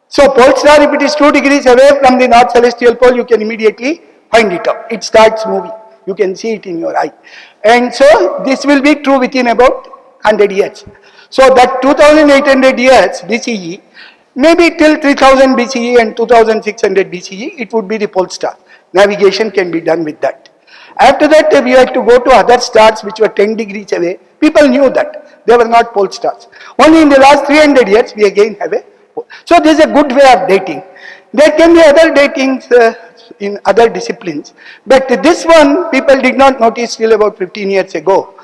So pole star, if it is 2 degrees away from the north celestial pole, you can immediately find it out. It starts moving. You can see it in your eye. And so this will be true within about 100 years. So that 2800 years BCE, maybe till 3000 BCE and 2600 BCE, it would be the pole star. Navigation can be done with that. After that, we had to go to other stars which were 10 degrees away. People knew that. They were not pole stars. Only in the last 300 years, we again have a pole. So this is a good way of dating. There can be other datings in other disciplines. But this one, people did not notice till about 15 years ago.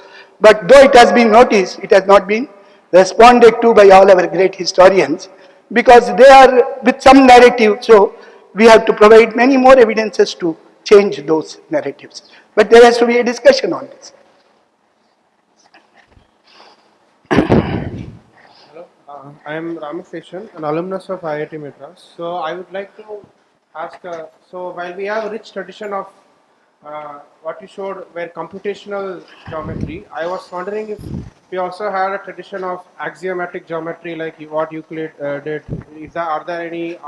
But though it has been noticed, it has not been responded to by all our great historians, because they are with some narrative, so we have to provide many more evidences to change those narratives. But there has to be a discussion on this. Hello, I am Ramaseshan, an alumnus of IIT Madras. So I would like to ask, so while we have a rich tradition of what you showed were computational geometry, I was wondering if we also had a tradition of axiomatic geometry like what Euclid did. Are there any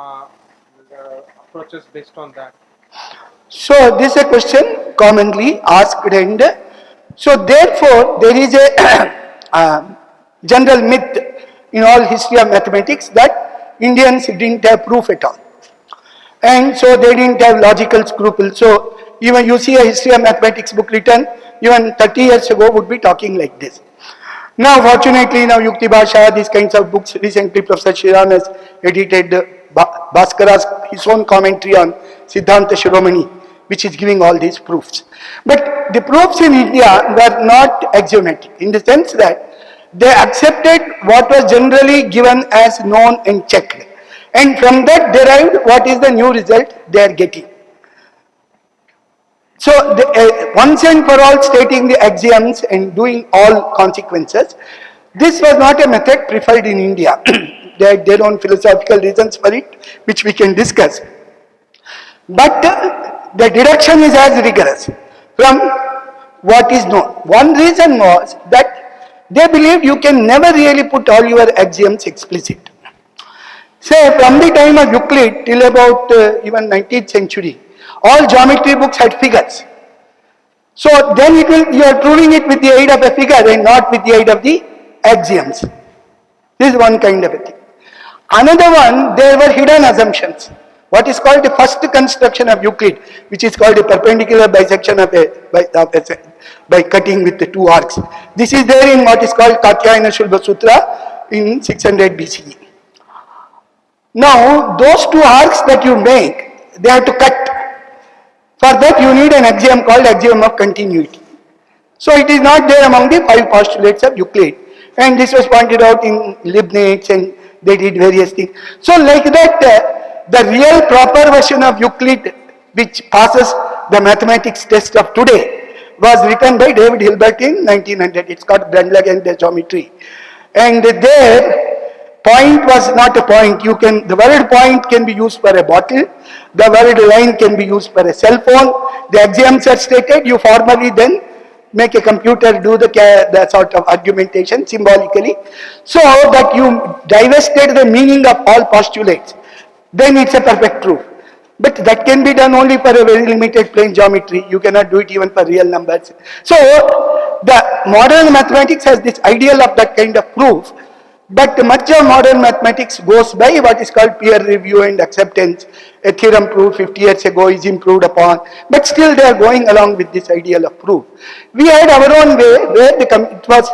approaches based on that? So this is a question commonly asked, and so therefore there is a general myth in all history of mathematics that Indians didn't have proof at all, and so they didn't have logical scruples. So even you see a history of mathematics book written even 30 years ago would be talking like this. Now fortunately now Yukti Bhasha, these kinds of books, recently Professor Shri has edited Bhaskara's his own commentary on Siddhanta Shiromani, which is giving all these proofs. But the proofs in India were not axiomatic in the sense that they accepted what was generally given as known and checked, and from that derived what is the new result they are getting. So once and for all stating the axioms and doing all consequences, this was not a method preferred in India. They had their own philosophical reasons for it, which we can discuss. But the deduction is as rigorous from what is known. One reason was that they believed you can never really put all your axioms explicit. Say from the time of Euclid till about even 19th century, all geometry books had figures. So then you are proving it with the aid of a figure and not with the aid of the axioms. This is one kind of a thing. Another one, there were hidden assumptions. What is called the first construction of Euclid, which is called a perpendicular bisection by cutting with the two arcs. This is there in what is called Katyayana Shulba Sutra in 600 BCE. Now, those two arcs that you make, they have to cut. For that you need an axiom called axiom of continuity. So it is not there among the 5 postulates of Euclid. And this was pointed out in Leibniz, and they did various things. So like that, the real proper version of Euclid, which passes the mathematics test of today, was written by David Hilbert in 1900. It's called Grundlag and the Geometry. And there, point was not a point. The word point can be used for a bottle. The word line can be used for a cell phone. The axioms are stated. You formally then make a computer do the sort of argumentation symbolically, so that you divested the meaning of all postulates, then it's a perfect proof. But that can be done only for a very limited plane geometry. You cannot do it even for real numbers. So the modern mathematics has this ideal of that kind of proof, but much of modern mathematics goes by what is called peer review and acceptance. A theorem proved 50 years ago is improved upon, but still they are going along with this ideal of proof. We had our own way where it was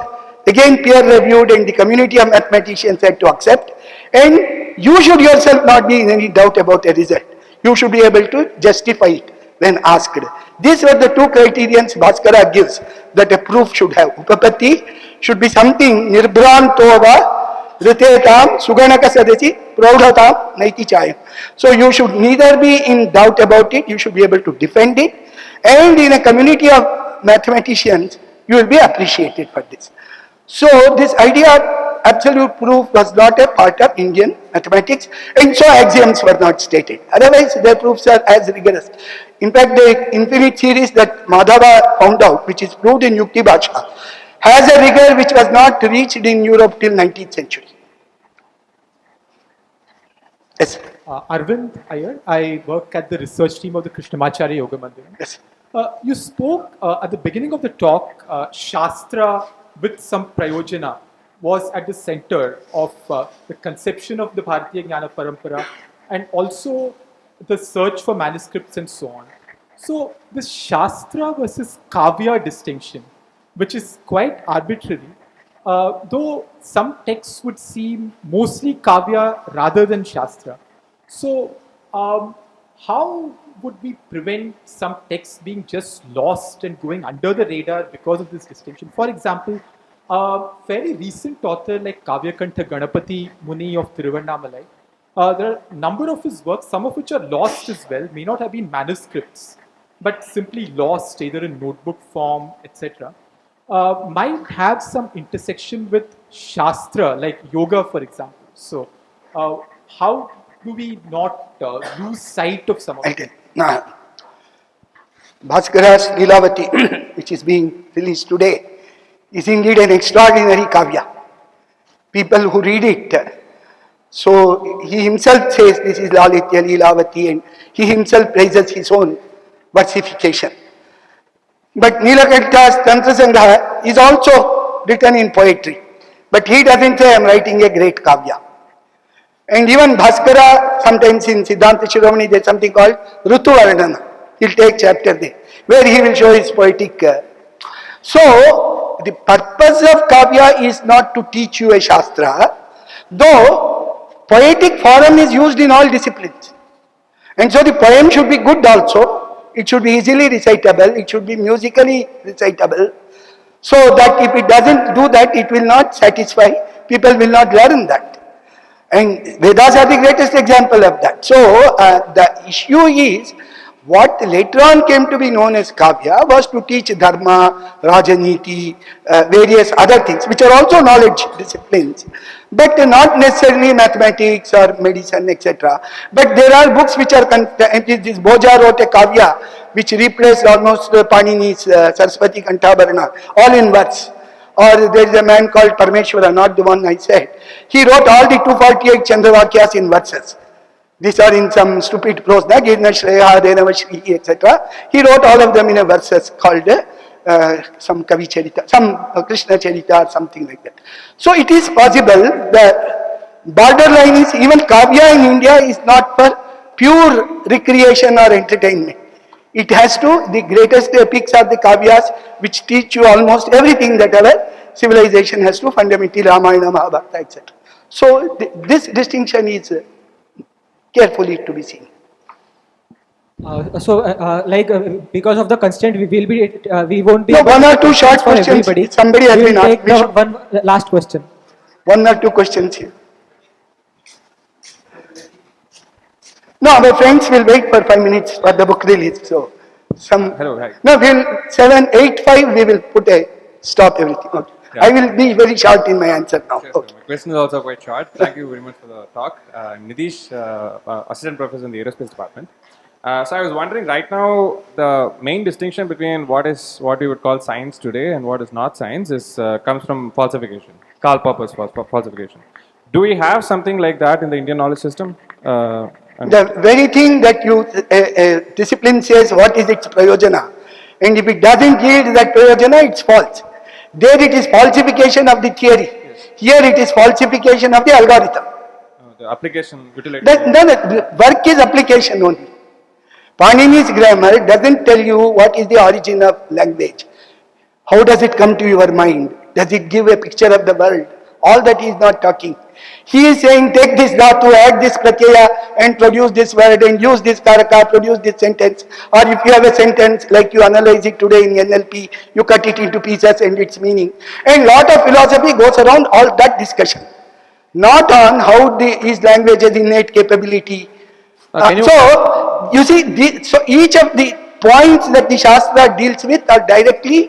again peer reviewed and the community of mathematicians had to accept, and you should yourself not be in any doubt about a result. You should be able to justify it when asked. These were the two criterions Bhaskara gives that a proof should have. Upapatti should be something nirbhrantova ritetam suganaka sadasi praudhatam naiti chayam. So you should neither be in doubt about it, you should be able to defend it, and in a community of mathematicians, you will be appreciated for this. So this idea of absolute proof was not a part of Indian mathematics, and so axioms were not stated. Otherwise, their proofs are as rigorous. In fact, the infinite series that Madhava found out, which is proved in Yukti Bhasha, has a rigor which was not reached in Europe till 19th century. Yes. Arvind Iyer, I work at the research team of the Krishnamacharya Yoga Mandiram. Yes. You spoke at the beginning of the talk, Shastra with some Prayojana was at the center of the conception of the Bharatiya Jnana Parampara and also the search for manuscripts and so on. So this Shastra versus Kavya distinction, which is quite arbitrary, though some texts would seem mostly Kavya rather than Shastra. So how would we prevent some texts being just lost and going under the radar because of this distinction? For example, a very recent author like Kavyakantha Ganapati Muni of Tiruvannamalai, there are a number of his works, some of which are lost as well, may not have been manuscripts, but simply lost either in notebook form, etc. Might have some intersection with Shastra, like yoga, for example. So, how do we not lose sight of some of them? Bhaskara's Lilavati, which is being released today, is indeed an extraordinary kavya. People who read it, so he himself says this is Lalitya Lilavati, and he himself praises his own versification. But Neelakanta's Tantra Sangha is also written in poetry, but he doesn't say I am writing a great kavya. And even Bhaskara, sometimes in Siddhanta Shiromani, there is something called Rutu Varnana. He'll take chapter there, where he will show his poetic. So, the purpose of Kavya is not to teach you a Shastra, though poetic form is used in all disciplines. And so the poem should be good also, it should be easily recitable, it should be musically recitable, so that if it doesn't do that, it will not satisfy, people will not learn that. And Vedas are the greatest example of that. So, the issue is, what later on came to be known as Kavya was to teach Dharma, Rajaniti, various other things, which are also knowledge disciplines, but not necessarily mathematics or medicine, etc. But there are books which are, this Bhoja wrote a Kavya, which replaced almost Panini's Saraswati Kantabharana, all in verse. Or there is a man called Parmeshwara, not the one I said. He wrote all the 248 Chandravakyas in verses. These are in some stupid prose, Girna Shreya, Denava Shri, etc. He wrote all of them in a verses called some Kavi Charita, some Krishna Charita or something like that. So it is possible, the borderline is, even Kavya in India is not for pure recreation or entertainment. It has to, the greatest epics are the Kavyas, which teach you almost everything that our civilization has to, fundamentally Ramayana, Mahabharata, etc. So this distinction is carefully to be seen. Because of the constraint, we won't be. No, one or two short for questions. everybody. Somebody has been asked. Take one last question. One or two questions here. No, our friends will wait for 5 minutes for the book release. So, Hello, hi. No, we'll 7:85. We will put a stop everything. Okay. Yeah. I will be very short in my answer now. Sure, Okay. My question is also quite short. Thank you very much for the talk. I'm Nitish, Assistant Professor in the Aerospace Department. So I was wondering right now, the main distinction between what we would call science today and what is not science is comes from falsification, Karl Popper's falsification. Do we have something like that in the Indian knowledge system? The very thing that you discipline says what is its prayojana, and if it doesn't yield that prayojana, it's false. There it is falsification of the theory. Here it is falsification of the algorithm. The application utility. The work is application only. Panini's grammar doesn't tell you what is the origin of language. How does it come to your mind? Does it give a picture of the world? All that he is not talking. He is saying take this dhatu, add this pratyaya and produce this word and use this karaka, produce this sentence. Or if you have a sentence like you analyze it today in NLP, you cut it into pieces and its meaning. And lot of philosophy goes around all that discussion. Not on how his language has innate capability. So you see, so each of the points that the Shastra deals with are directly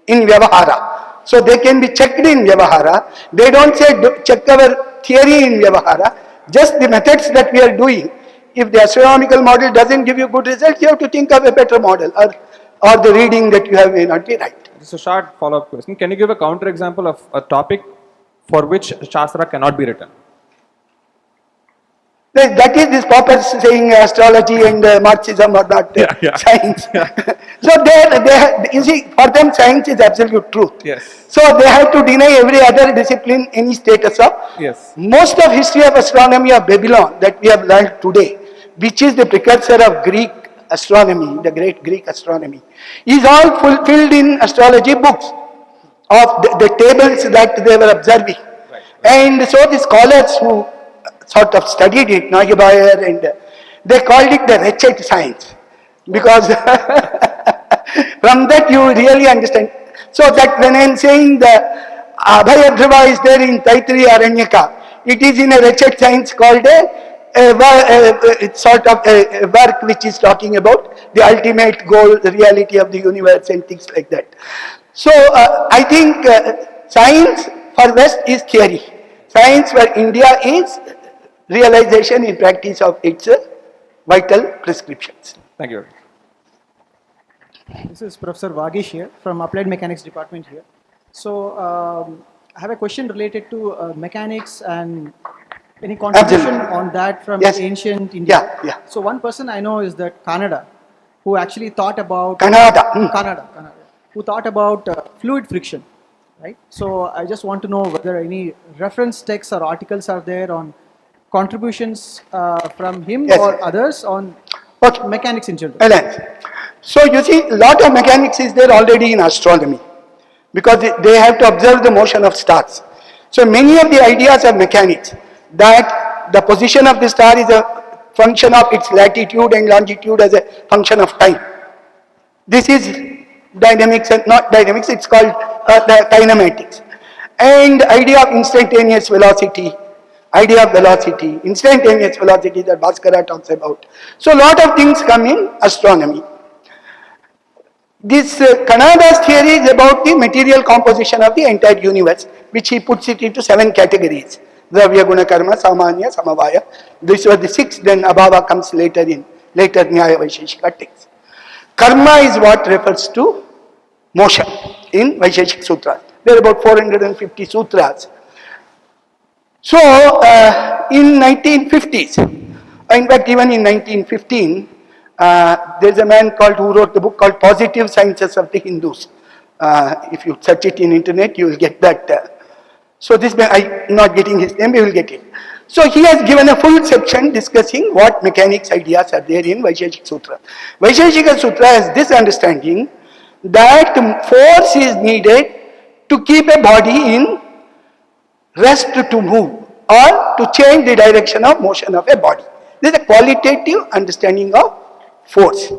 in Vyavahara. So they can be checked in Vyavahara. They don't say check our theory in Vyavahara, just the methods that we are doing. If the astronomical model doesn't give you good results, you have to think of a better model, or the reading that you have may not be right. It's a short follow-up question. Can you give a counter example of a topic for which Shastra cannot be written? That is this Popper saying astrology and Marxism are not science. So you see, for them science is absolute truth. Yes. So they have to deny every other discipline any status of. Yes. Most of history of astronomy of Babylon that we have learned today, which is the precursor of Greek astronomy, the great Greek astronomy, is all fulfilled in astrology books of the tables that they were observing. Right. And so the scholars who sort of studied it, Nagibayer, and they called it the wretched science, because from that you really understand. So that when I am saying the Abhayadhrava is there in Taittiriya Aranyaka, it is in a wretched science called it's sort of a work which is talking about the ultimate goal, the reality of the universe and things like that. So I think science for West is theory. Science for India is realization in practice of its vital prescriptions. Thank you. This is Professor Vagish here from Applied Mechanics Department here. So I have a question related to mechanics and any contribution on that from ancient India. Yeah. So one person I know is that Kannada, who actually thought about Kannada, who thought about fluid friction, right? So I just want to know whether any reference texts or articles are there on contributions from him or others on mechanics in general. So you see, a lot of mechanics is there already in astronomy, because they have to observe the motion of stars. So many of the ideas of mechanics, that the position of the star is a function of its latitude and longitude as a function of time. This is dynamics and not dynamics, it's called the kinematics. And idea of instantaneous velocity, instantaneous velocity that Bhaskara talks about. So a lot of things come in astronomy. This Kannada's theory is about the material composition of the entire universe, which he puts it into 7 categories. Dravya, Guna, Karma, Samanya, Samavaya. These were the 6, then Abhava comes later in Nyaya Vaisheshika texts. Karma is what refers to motion in Vaisheshik Sutras. There are about 450 sutras. So in 1950s, in fact even in 1915, there's a man who wrote the book called Positive Sciences of the Hindus. If you search it in internet, you will get that. So this man, I'm not getting his name, you will get it. So he has given a full section discussing what mechanics ideas are there in Vaisheshik Sutra. Vaisheshika Sutra has this understanding that force is needed to keep a body in rest to move or to change the direction of motion of a body. This is a qualitative understanding of force.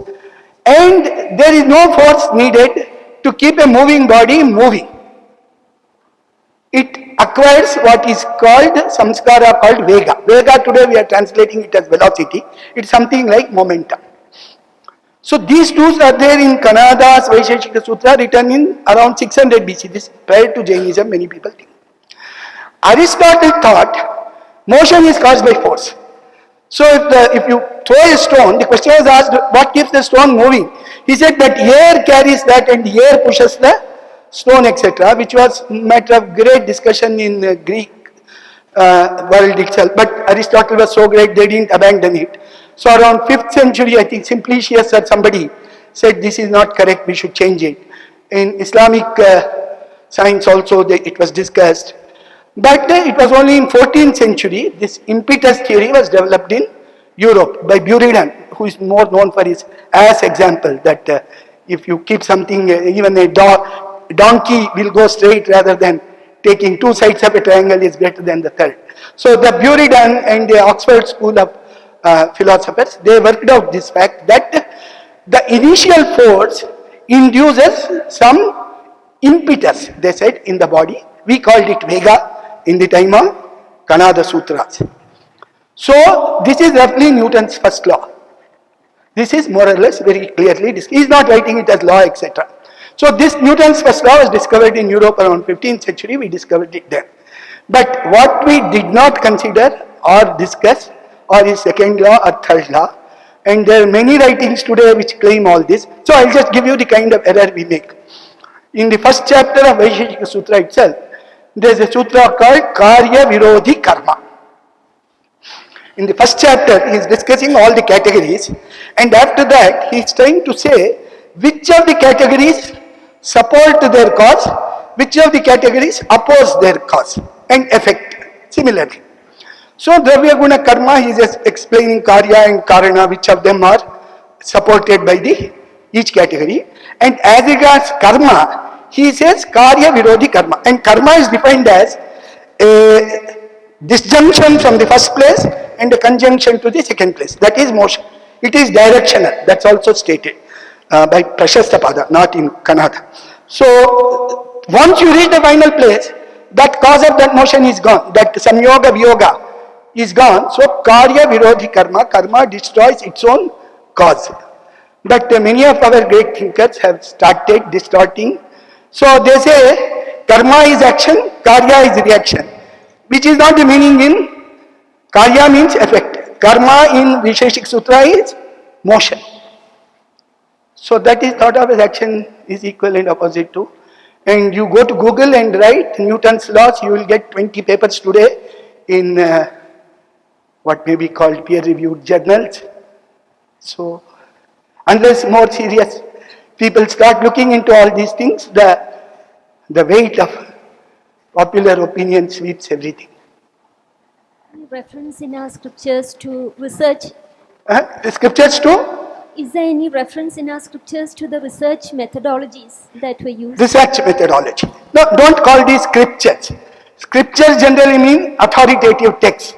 And there is no force needed to keep a moving body moving. It acquires what is called samskara, called vega. Vega today we are translating it as velocity. It's something like momentum. So these two are there in Kannada's Vaisheshika Sutra, written in around 600 BC. This prior to Jainism, many people think. Aristotle thought motion is caused by force. So if you throw a stone, the question was asked, what keeps the stone moving? He said that air carries that and air pushes the stone, etc., which was matter of great discussion in Greek world itself. But Aristotle was so great, they didn't abandon it. So around 5th century, I think Simplicius or somebody said this is not correct, we should change it. In Islamic science also it was discussed. But it was only in 14th century, this impetus theory was developed in Europe by Buridan, who is more known for his as example, that if you keep something, even a donkey will go straight rather than taking two sides of a triangle is greater than the third. So the Buridan and the Oxford School of philosophers, they worked out this fact that the initial force induces some impetus, they said, in the body. We called it Vega in the time of Kanada Sutras. So this is roughly Newton's first law. This is more or less very clearly, he is not writing it as law, etc. So this Newton's first law was discovered in Europe around 15th century, we discovered it then. But what we did not consider or discuss or is second law or third law, and there are many writings today which claim all this. So I'll just give you the kind of error we make. In the first chapter of Vaisheshika Sutra itself, there is a sutra called Karya Virodhi Karma. In the first chapter, he is discussing all the categories, and after that, he is trying to say which of the categories support their cause, which of the categories oppose their cause and effect. Similarly. So, Dravya Guna Karma, he is just explaining Karya and Karana, which of them are supported by each category. And as regards Karma, he says Karya Virodhi Karma. And Karma is defined as a disjunction from the first place and a conjunction to the second place. That is motion. It is directional. That's also stated by Prashasta Pada, not in Kannada. So, once you reach the final place, that cause of that motion is gone. That Samyoga Viyoga is gone. So, Karya Virodhi Karma, Karma destroys its own cause. But many of our great thinkers have started distorting. So, they say Karma is action, Karya is reaction, which is not the meaning in Karya means effect. Karma in Vaisheshika Sutra is motion. So that is thought of as action is equal and opposite to. And you go to Google and write Newton's laws, you will get 20 papers today in what may be called peer-reviewed journals. So unless more serious people start looking into all these things, the weight of popular opinion sweeps everything. Reference in our scriptures to research? Scriptures to? Is there any reference in our scriptures to the research methodologies that were used? Research methodology. No, don't call these scriptures. Scriptures generally mean authoritative texts.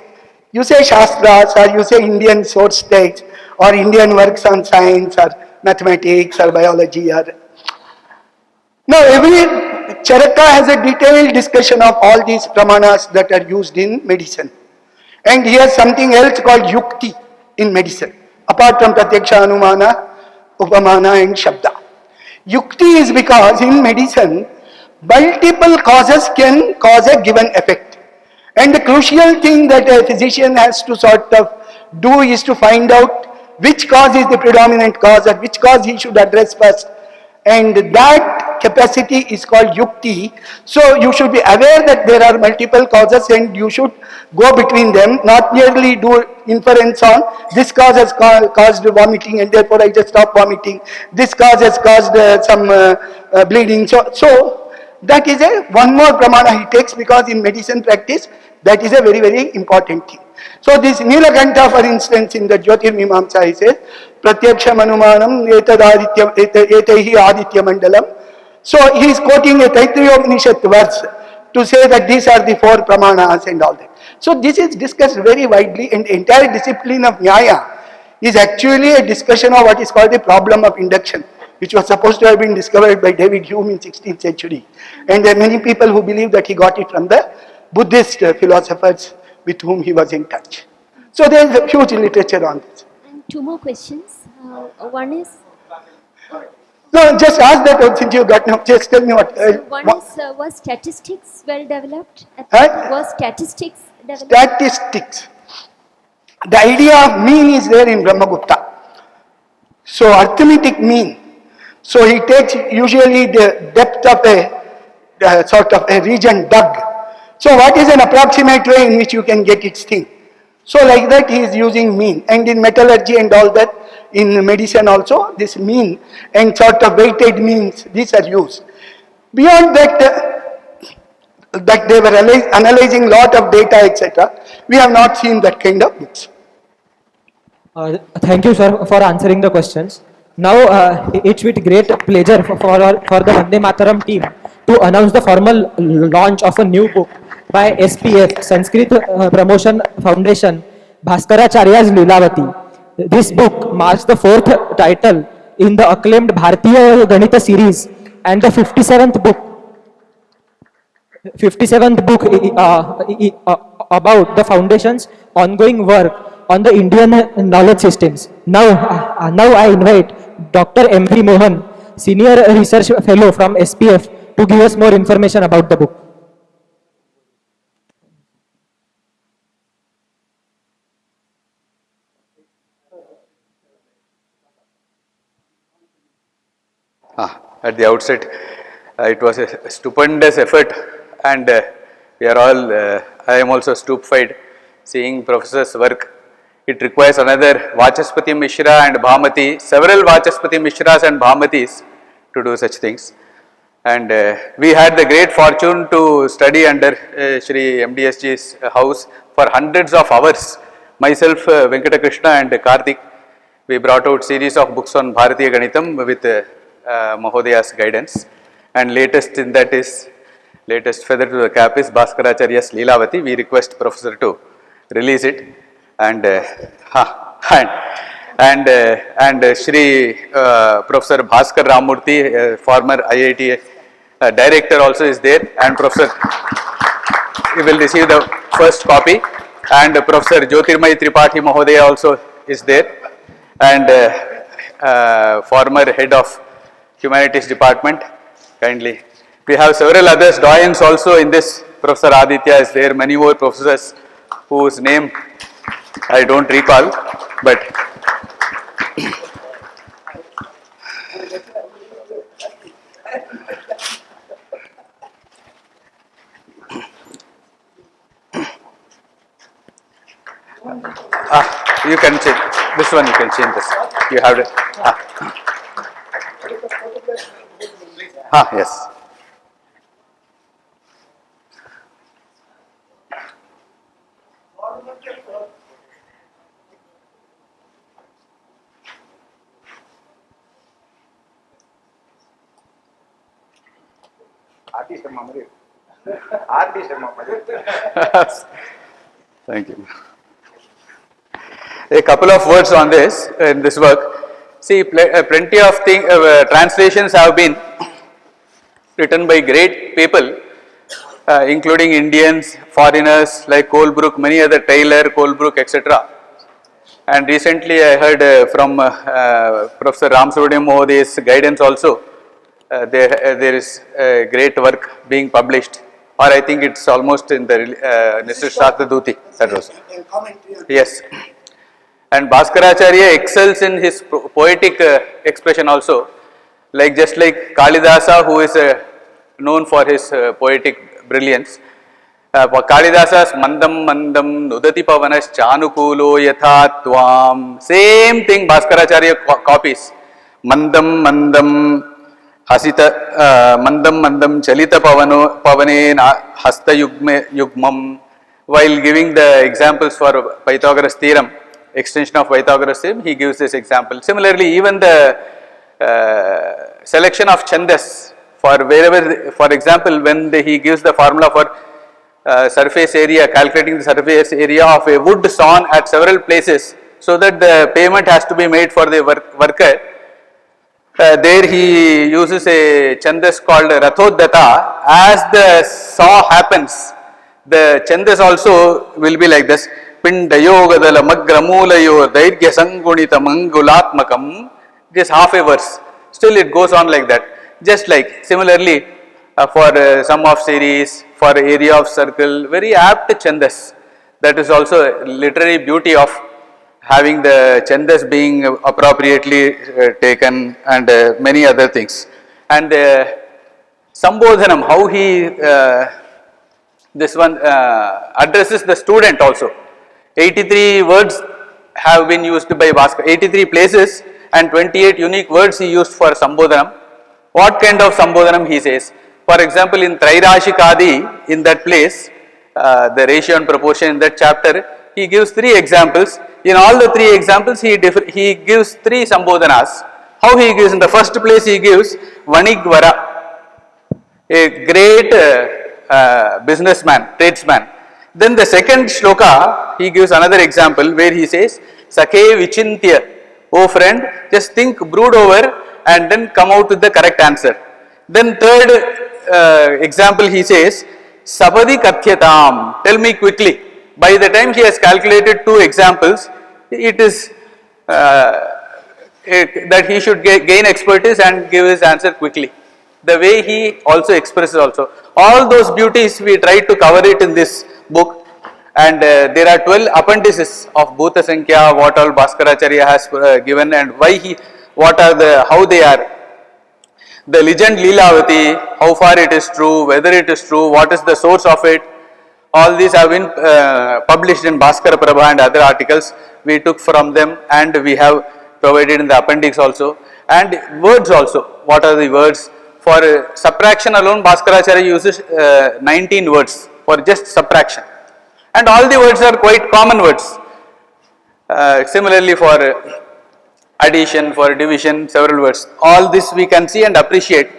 You say Shastras or you say Indian source texts or Indian works on science or mathematics or biology or... Now every Charaka has a detailed discussion of all these pramanas that are used in medicine. And he has something else called Yukti in medicine, apart from Pratyaksha, Anumana, Upamana and Shabda. Yukti is because in medicine, multiple causes can cause a given effect. And the crucial thing that a physician has to sort of do is to find out which cause is the predominant cause or which cause he should address first. And that capacity is called Yukti. So you should be aware that there are multiple causes and you should go between them, not merely do inference on this cause has caused vomiting and therefore I just stop vomiting. This cause has caused some bleeding. So that is one more pramana he takes, because in medicine practice that is a very, very important thing. So this Nilakanta, for instance, in the Jyotirmimamsa, he says, Pratyaksha Manumanam etaihi aditya mandalam. So he is quoting a Taittiriya Upanishad verse to say that these are the four pramanas and all that. So this is discussed very widely, and the entire discipline of Nyaya is actually a discussion of what is called the problem of induction, which was supposed to have been discovered by David Hume in 16th century. And there are many people who believe that he got it from the Buddhist philosophers with whom he was in touch. So there is a huge literature on this. And two more questions. One is... No, just ask that since you got no. Just tell me what. One is, was statistics well developed? Was statistics developed? Statistics. The idea of mean is there in Brahmagupta. So arithmetic mean. So he takes usually the depth of a sort of a region dug. So what is an approximate way in which you can get its thing? So like that he is using mean, and in metallurgy and all that, in medicine also, this mean and sort of weighted means, these are used. Beyond that they were analyzing lot of data, etc. We have not seen that kind of books. Thank you, sir, for answering the questions. Now, it's with great pleasure for the Vande Mataram team to announce the formal launch of a new book by SPF, Sanskrit Promotion Foundation, Bhaskaracharya's Lilavati. This book marks the fourth title in the acclaimed Bharatiya Ganita series and the 57th book about the foundation's ongoing work on the Indian knowledge systems. Now I invite Dr. M.V. Mohan, Senior Research Fellow from SPF, to give us more information about the book. At the outset, it was a stupendous effort, and we are all, I am also stupefied seeing Professor's work. It requires another Vachaspati Mishra and Bhamati, several Vachaspati Mishras and Bhamatis to do such things. And we had the great fortune to study under Shri MDSG's house for hundreds of hours. Myself, Venkata Krishna and Karthik, we brought out series of books on Bharatiya Ganitam with Mahodaya's guidance, and latest in that is, latest feather to the cap is Bhaskaracharya's Lilavati. We request Professor to release it, and Shri Professor Bhaskar Ramurthy, former IIT director, also is there, and Professor, he will receive the first copy, and Professor Jyotirmay Tripathi Mahodaya also is there, and former head of Humanities Department, kindly. We have several others, doyens also in this. Professor Aditya is there, many more professors whose name I don't recall, but you can change this one, you can change this. You have it. Yes. Thank you. A couple of words on this in this work. See, plenty of translations have been written by great people, including Indians, foreigners like Colebrook, many other, Taylor, Colebrook, etc. And recently I heard from Professor Ramsubramanian Mohodaya's guidance also, there is great work being published, or I think it's almost in the Nisrishata Duti. That was. Yes. And Bhaskaracharya excels in his poetic expression also, like just like Kalidasa, who is known for his poetic brilliance. Kalidasa's Mandam Mandam Nudati Pavanas Chanukulo Yatha Tvam. Same thing Bhaskaracharya copies. Mandam Mandam Hasita Mandam Mandam Chalita Pavane Hasta Yugmam. While giving the examples for Pythagoras theorem, extension of Pythagoras theorem, he gives this example. Similarly, even the selection of chandas for wherever, for example, when he gives the formula for surface area, calculating the surface area of a wood sawn at several places, so that the payment has to be made for the worker. There he uses a chandas called Rathodata. As the saw happens, the chandas also will be like this. Pindayogadala magramulayo dairgya sangunita mangulatmakam. Just half a verse. Still it goes on like that. Just like similarly for sum of series, for area of circle, very apt chandas. That is also literary beauty of having the chandas being appropriately taken and many other things. And Sambodhanam, how he this one addresses the student also. 83 words have been used by Bhaskara, 83 places and 28 unique words he used for Sambodhanam. What kind of Sambodhanam he says? For example, in Trairashikadi, in that place, the ratio and proportion in that chapter, he gives 3 examples. In all the 3 examples, he gives 3 Sambodhanas. How he gives? In the first place, he gives Vanigvara, a great businessman, tradesman. Then the second shloka, he gives another example where he says, Sakhe Vichintya, oh friend, just think, brood over and then come out with the correct answer. Then third example he says, Sabadi Kathyatam, tell me quickly. By the time he has calculated 2 examples, it is that he should gain expertise and give his answer quickly. The way he also expresses also. All those beauties we try to cover it in this book, and there are 12 appendices of Bhuta Sankhya, what all Bhaskaracharya has given and why how they are. The legend Leelavati, how far it is true, whether it is true, what is the source of it, all these have been published in Bhaskara Prabha and other articles. We took from them and we have provided in the appendix also. And words also, what are the words? For subtraction alone, Bhaskaracharya uses 19 words for just subtraction. And all the words are quite common words. Similarly for addition, for division, several words. All this we can see and appreciate.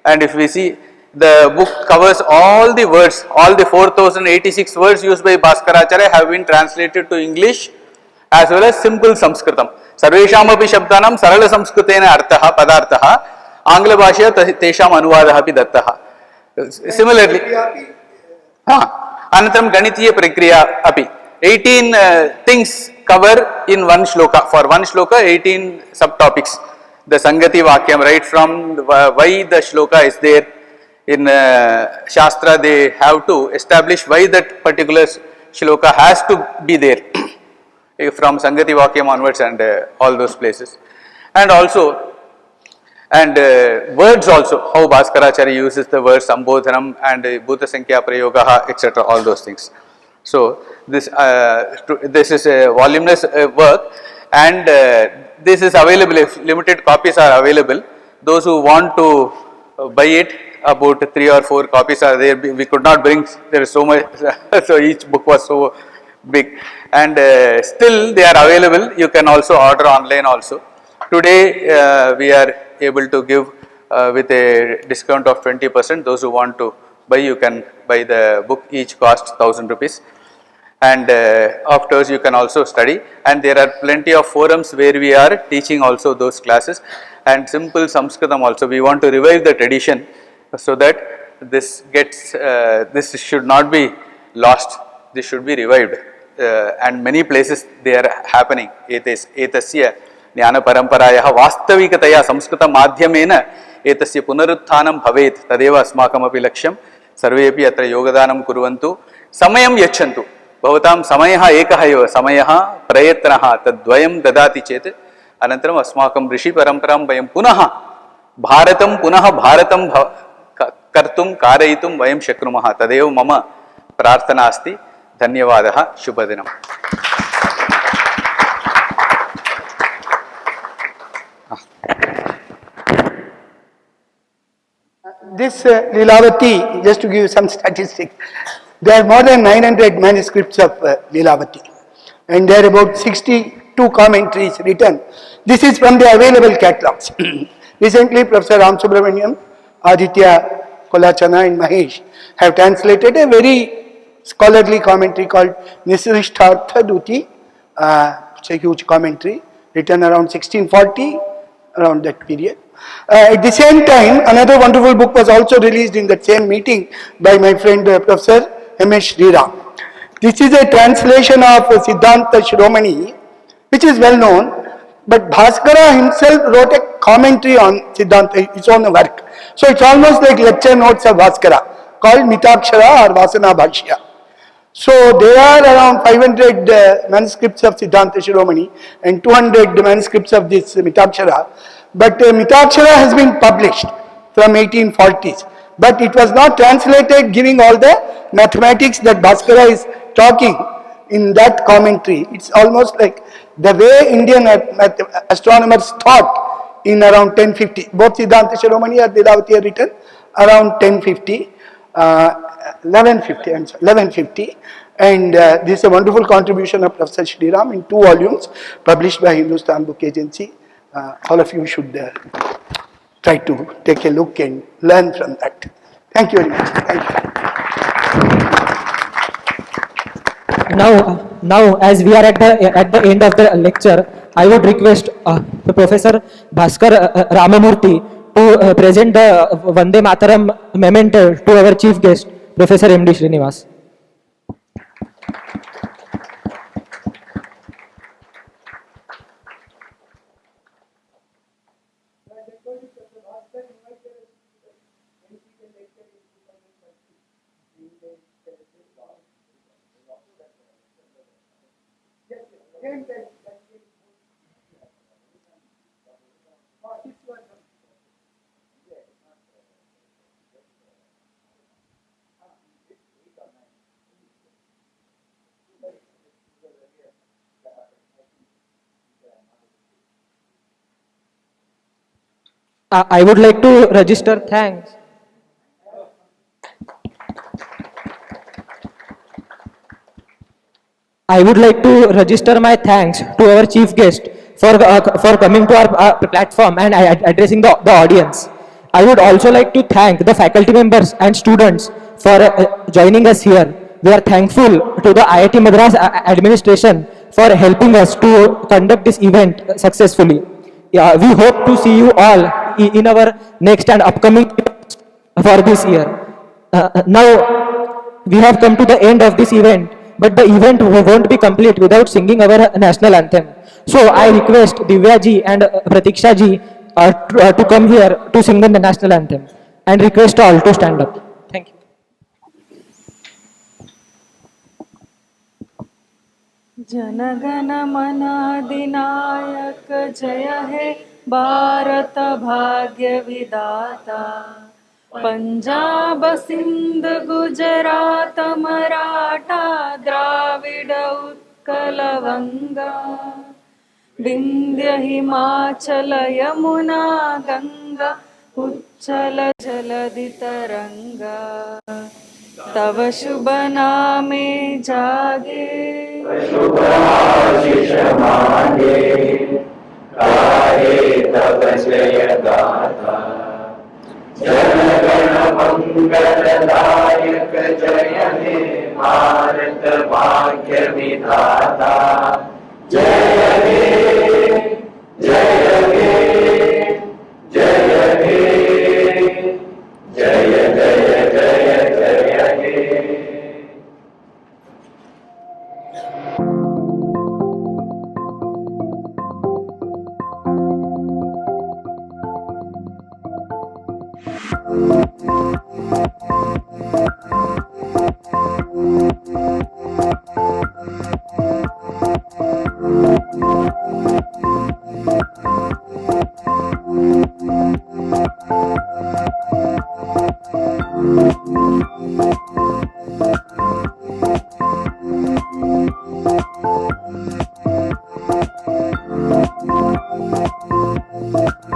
And if we see, the book covers all the words, all the 4086 words used by Bhaskaracharya have been translated to English as well as simple Sanskritam. Sarvesham api shabdanam sarala samskritena arthaha padarthaha Angla bhashya tesham anuvadaha api dattaha. Similarly, Anataram ganitiya prakriya api. 18 things cover in one shloka. For one shloka, 18 subtopics. The Sangati Vakyam, right from why the shloka is there. In Shastra, they have to establish why that particular shloka has to be there from Sangati Vakyam onwards and all those places. And also, words also, how Bhaskaracharya uses the word Sambodhanam and Bhuta Sankhya Prayogaha, etc., all those things. So, this is a voluminous work, and this is available, if limited copies are available. Those who want to buy it, about 3 or 4 copies are there. We could not bring, there is so much, so each book was so big, and still they are available. You can also order online also. Today we are able to give with a discount of 20%. Those who want to buy, you can buy the book. Each costs 1000 rupees, and afterwards you can also study. And there are plenty of forums where we are teaching also those classes, and simple Sanskritam also. We want to revive the tradition so that this gets this should not be lost. This should be revived, and many places they are happening. Etasya Jnana Paramparayah Vastavikataya Samskrita Madhyamena Etasya Punaruthanam Bhavet Tadeva Asmakamapi Laksham Sarvepi Atra Yogadanam Kurvantu Samayam Yachantu Bhavatam Samayaha Ekaha Samayaha Prayatnaha Tadvayam Dadati Chet Anantaram Asmakam Rishi Paramparam Vayam Punaha Bharatam Kartum Karayitum Vayam Shakrumaha Tadeva Mama Prarthana Asti Dhanyavadaha Shubhadinam. This Leelavati, just to give you some statistics, there are more than 900 manuscripts of Leelavati, and there are about 62 commentaries written. This is from the available catalogs. Recently, Professor Ram Subramaniam, Aditya Kolachana and Mahesh have translated a very scholarly commentary called Nisrishtartha Duti. It's a huge commentary written around 1640, around that period. At the same time, another wonderful book was also released in that same meeting by my friend Professor M.S. Shri. This is a translation of Siddhanta Shiromani, which is well known, but Bhaskara himself wrote a commentary on Siddhanta, his own work. So it's almost like lecture notes of Bhaskara, called Mitakshara or Vasana Bhashya. So there are around 500 manuscripts of Siddhanta Shiromani and 200 manuscripts of this Mitakshara. But Mitakshara has been published from 1840s. But it was not translated, giving all the mathematics that Bhaskara is talking in that commentary. It's almost like the way Indian astronomers thought in around 1050. Both Siddhanta Shiromani and Vedavati are written around 1050. 1150, I'm sorry, 1150, and this is a wonderful contribution of Professor Shri in 2 volumes published by Hindustan Book Agency. All of you should try to take a look and learn from that. Thank you very much. Thank you. Now, as we are at the end of the lecture, I would request the Professor Bhaskar Ramamurthy to present the Vande Mataram memento to our chief guest, Professor M.D. Srinivas. I would like to register thanks. I would like to register my thanks to our chief guest for coming to our platform and addressing the audience. I would also like to thank the faculty members and students for joining us here. We are thankful to the IIT Madras administration for helping us to conduct this event successfully. Yeah, we hope to see you all in our next and upcoming for this year. Now, we have come to the end of this event, but the event won't be complete without singing our national anthem. So, I request Divya ji and Pratiksha ji to come here to sing the national anthem and request all to stand up. Thank you. जनगण मन अधिनायक जय हे भारत भाग्य विधाता पंजाब सिंध गुजरात मराठा द्राविड उत्कल वंगा विंध्य हिमाचल यमुना गंगा उच्चल जलधि तरंगा तव शुभ नामे जागे शुभ आशीष मांगे गाहे तव जय गाथा जनगण मंगलदायक जय हे भारत भाग्य विधाता जय हे जय हे जय हे जय जय जय जय हे you.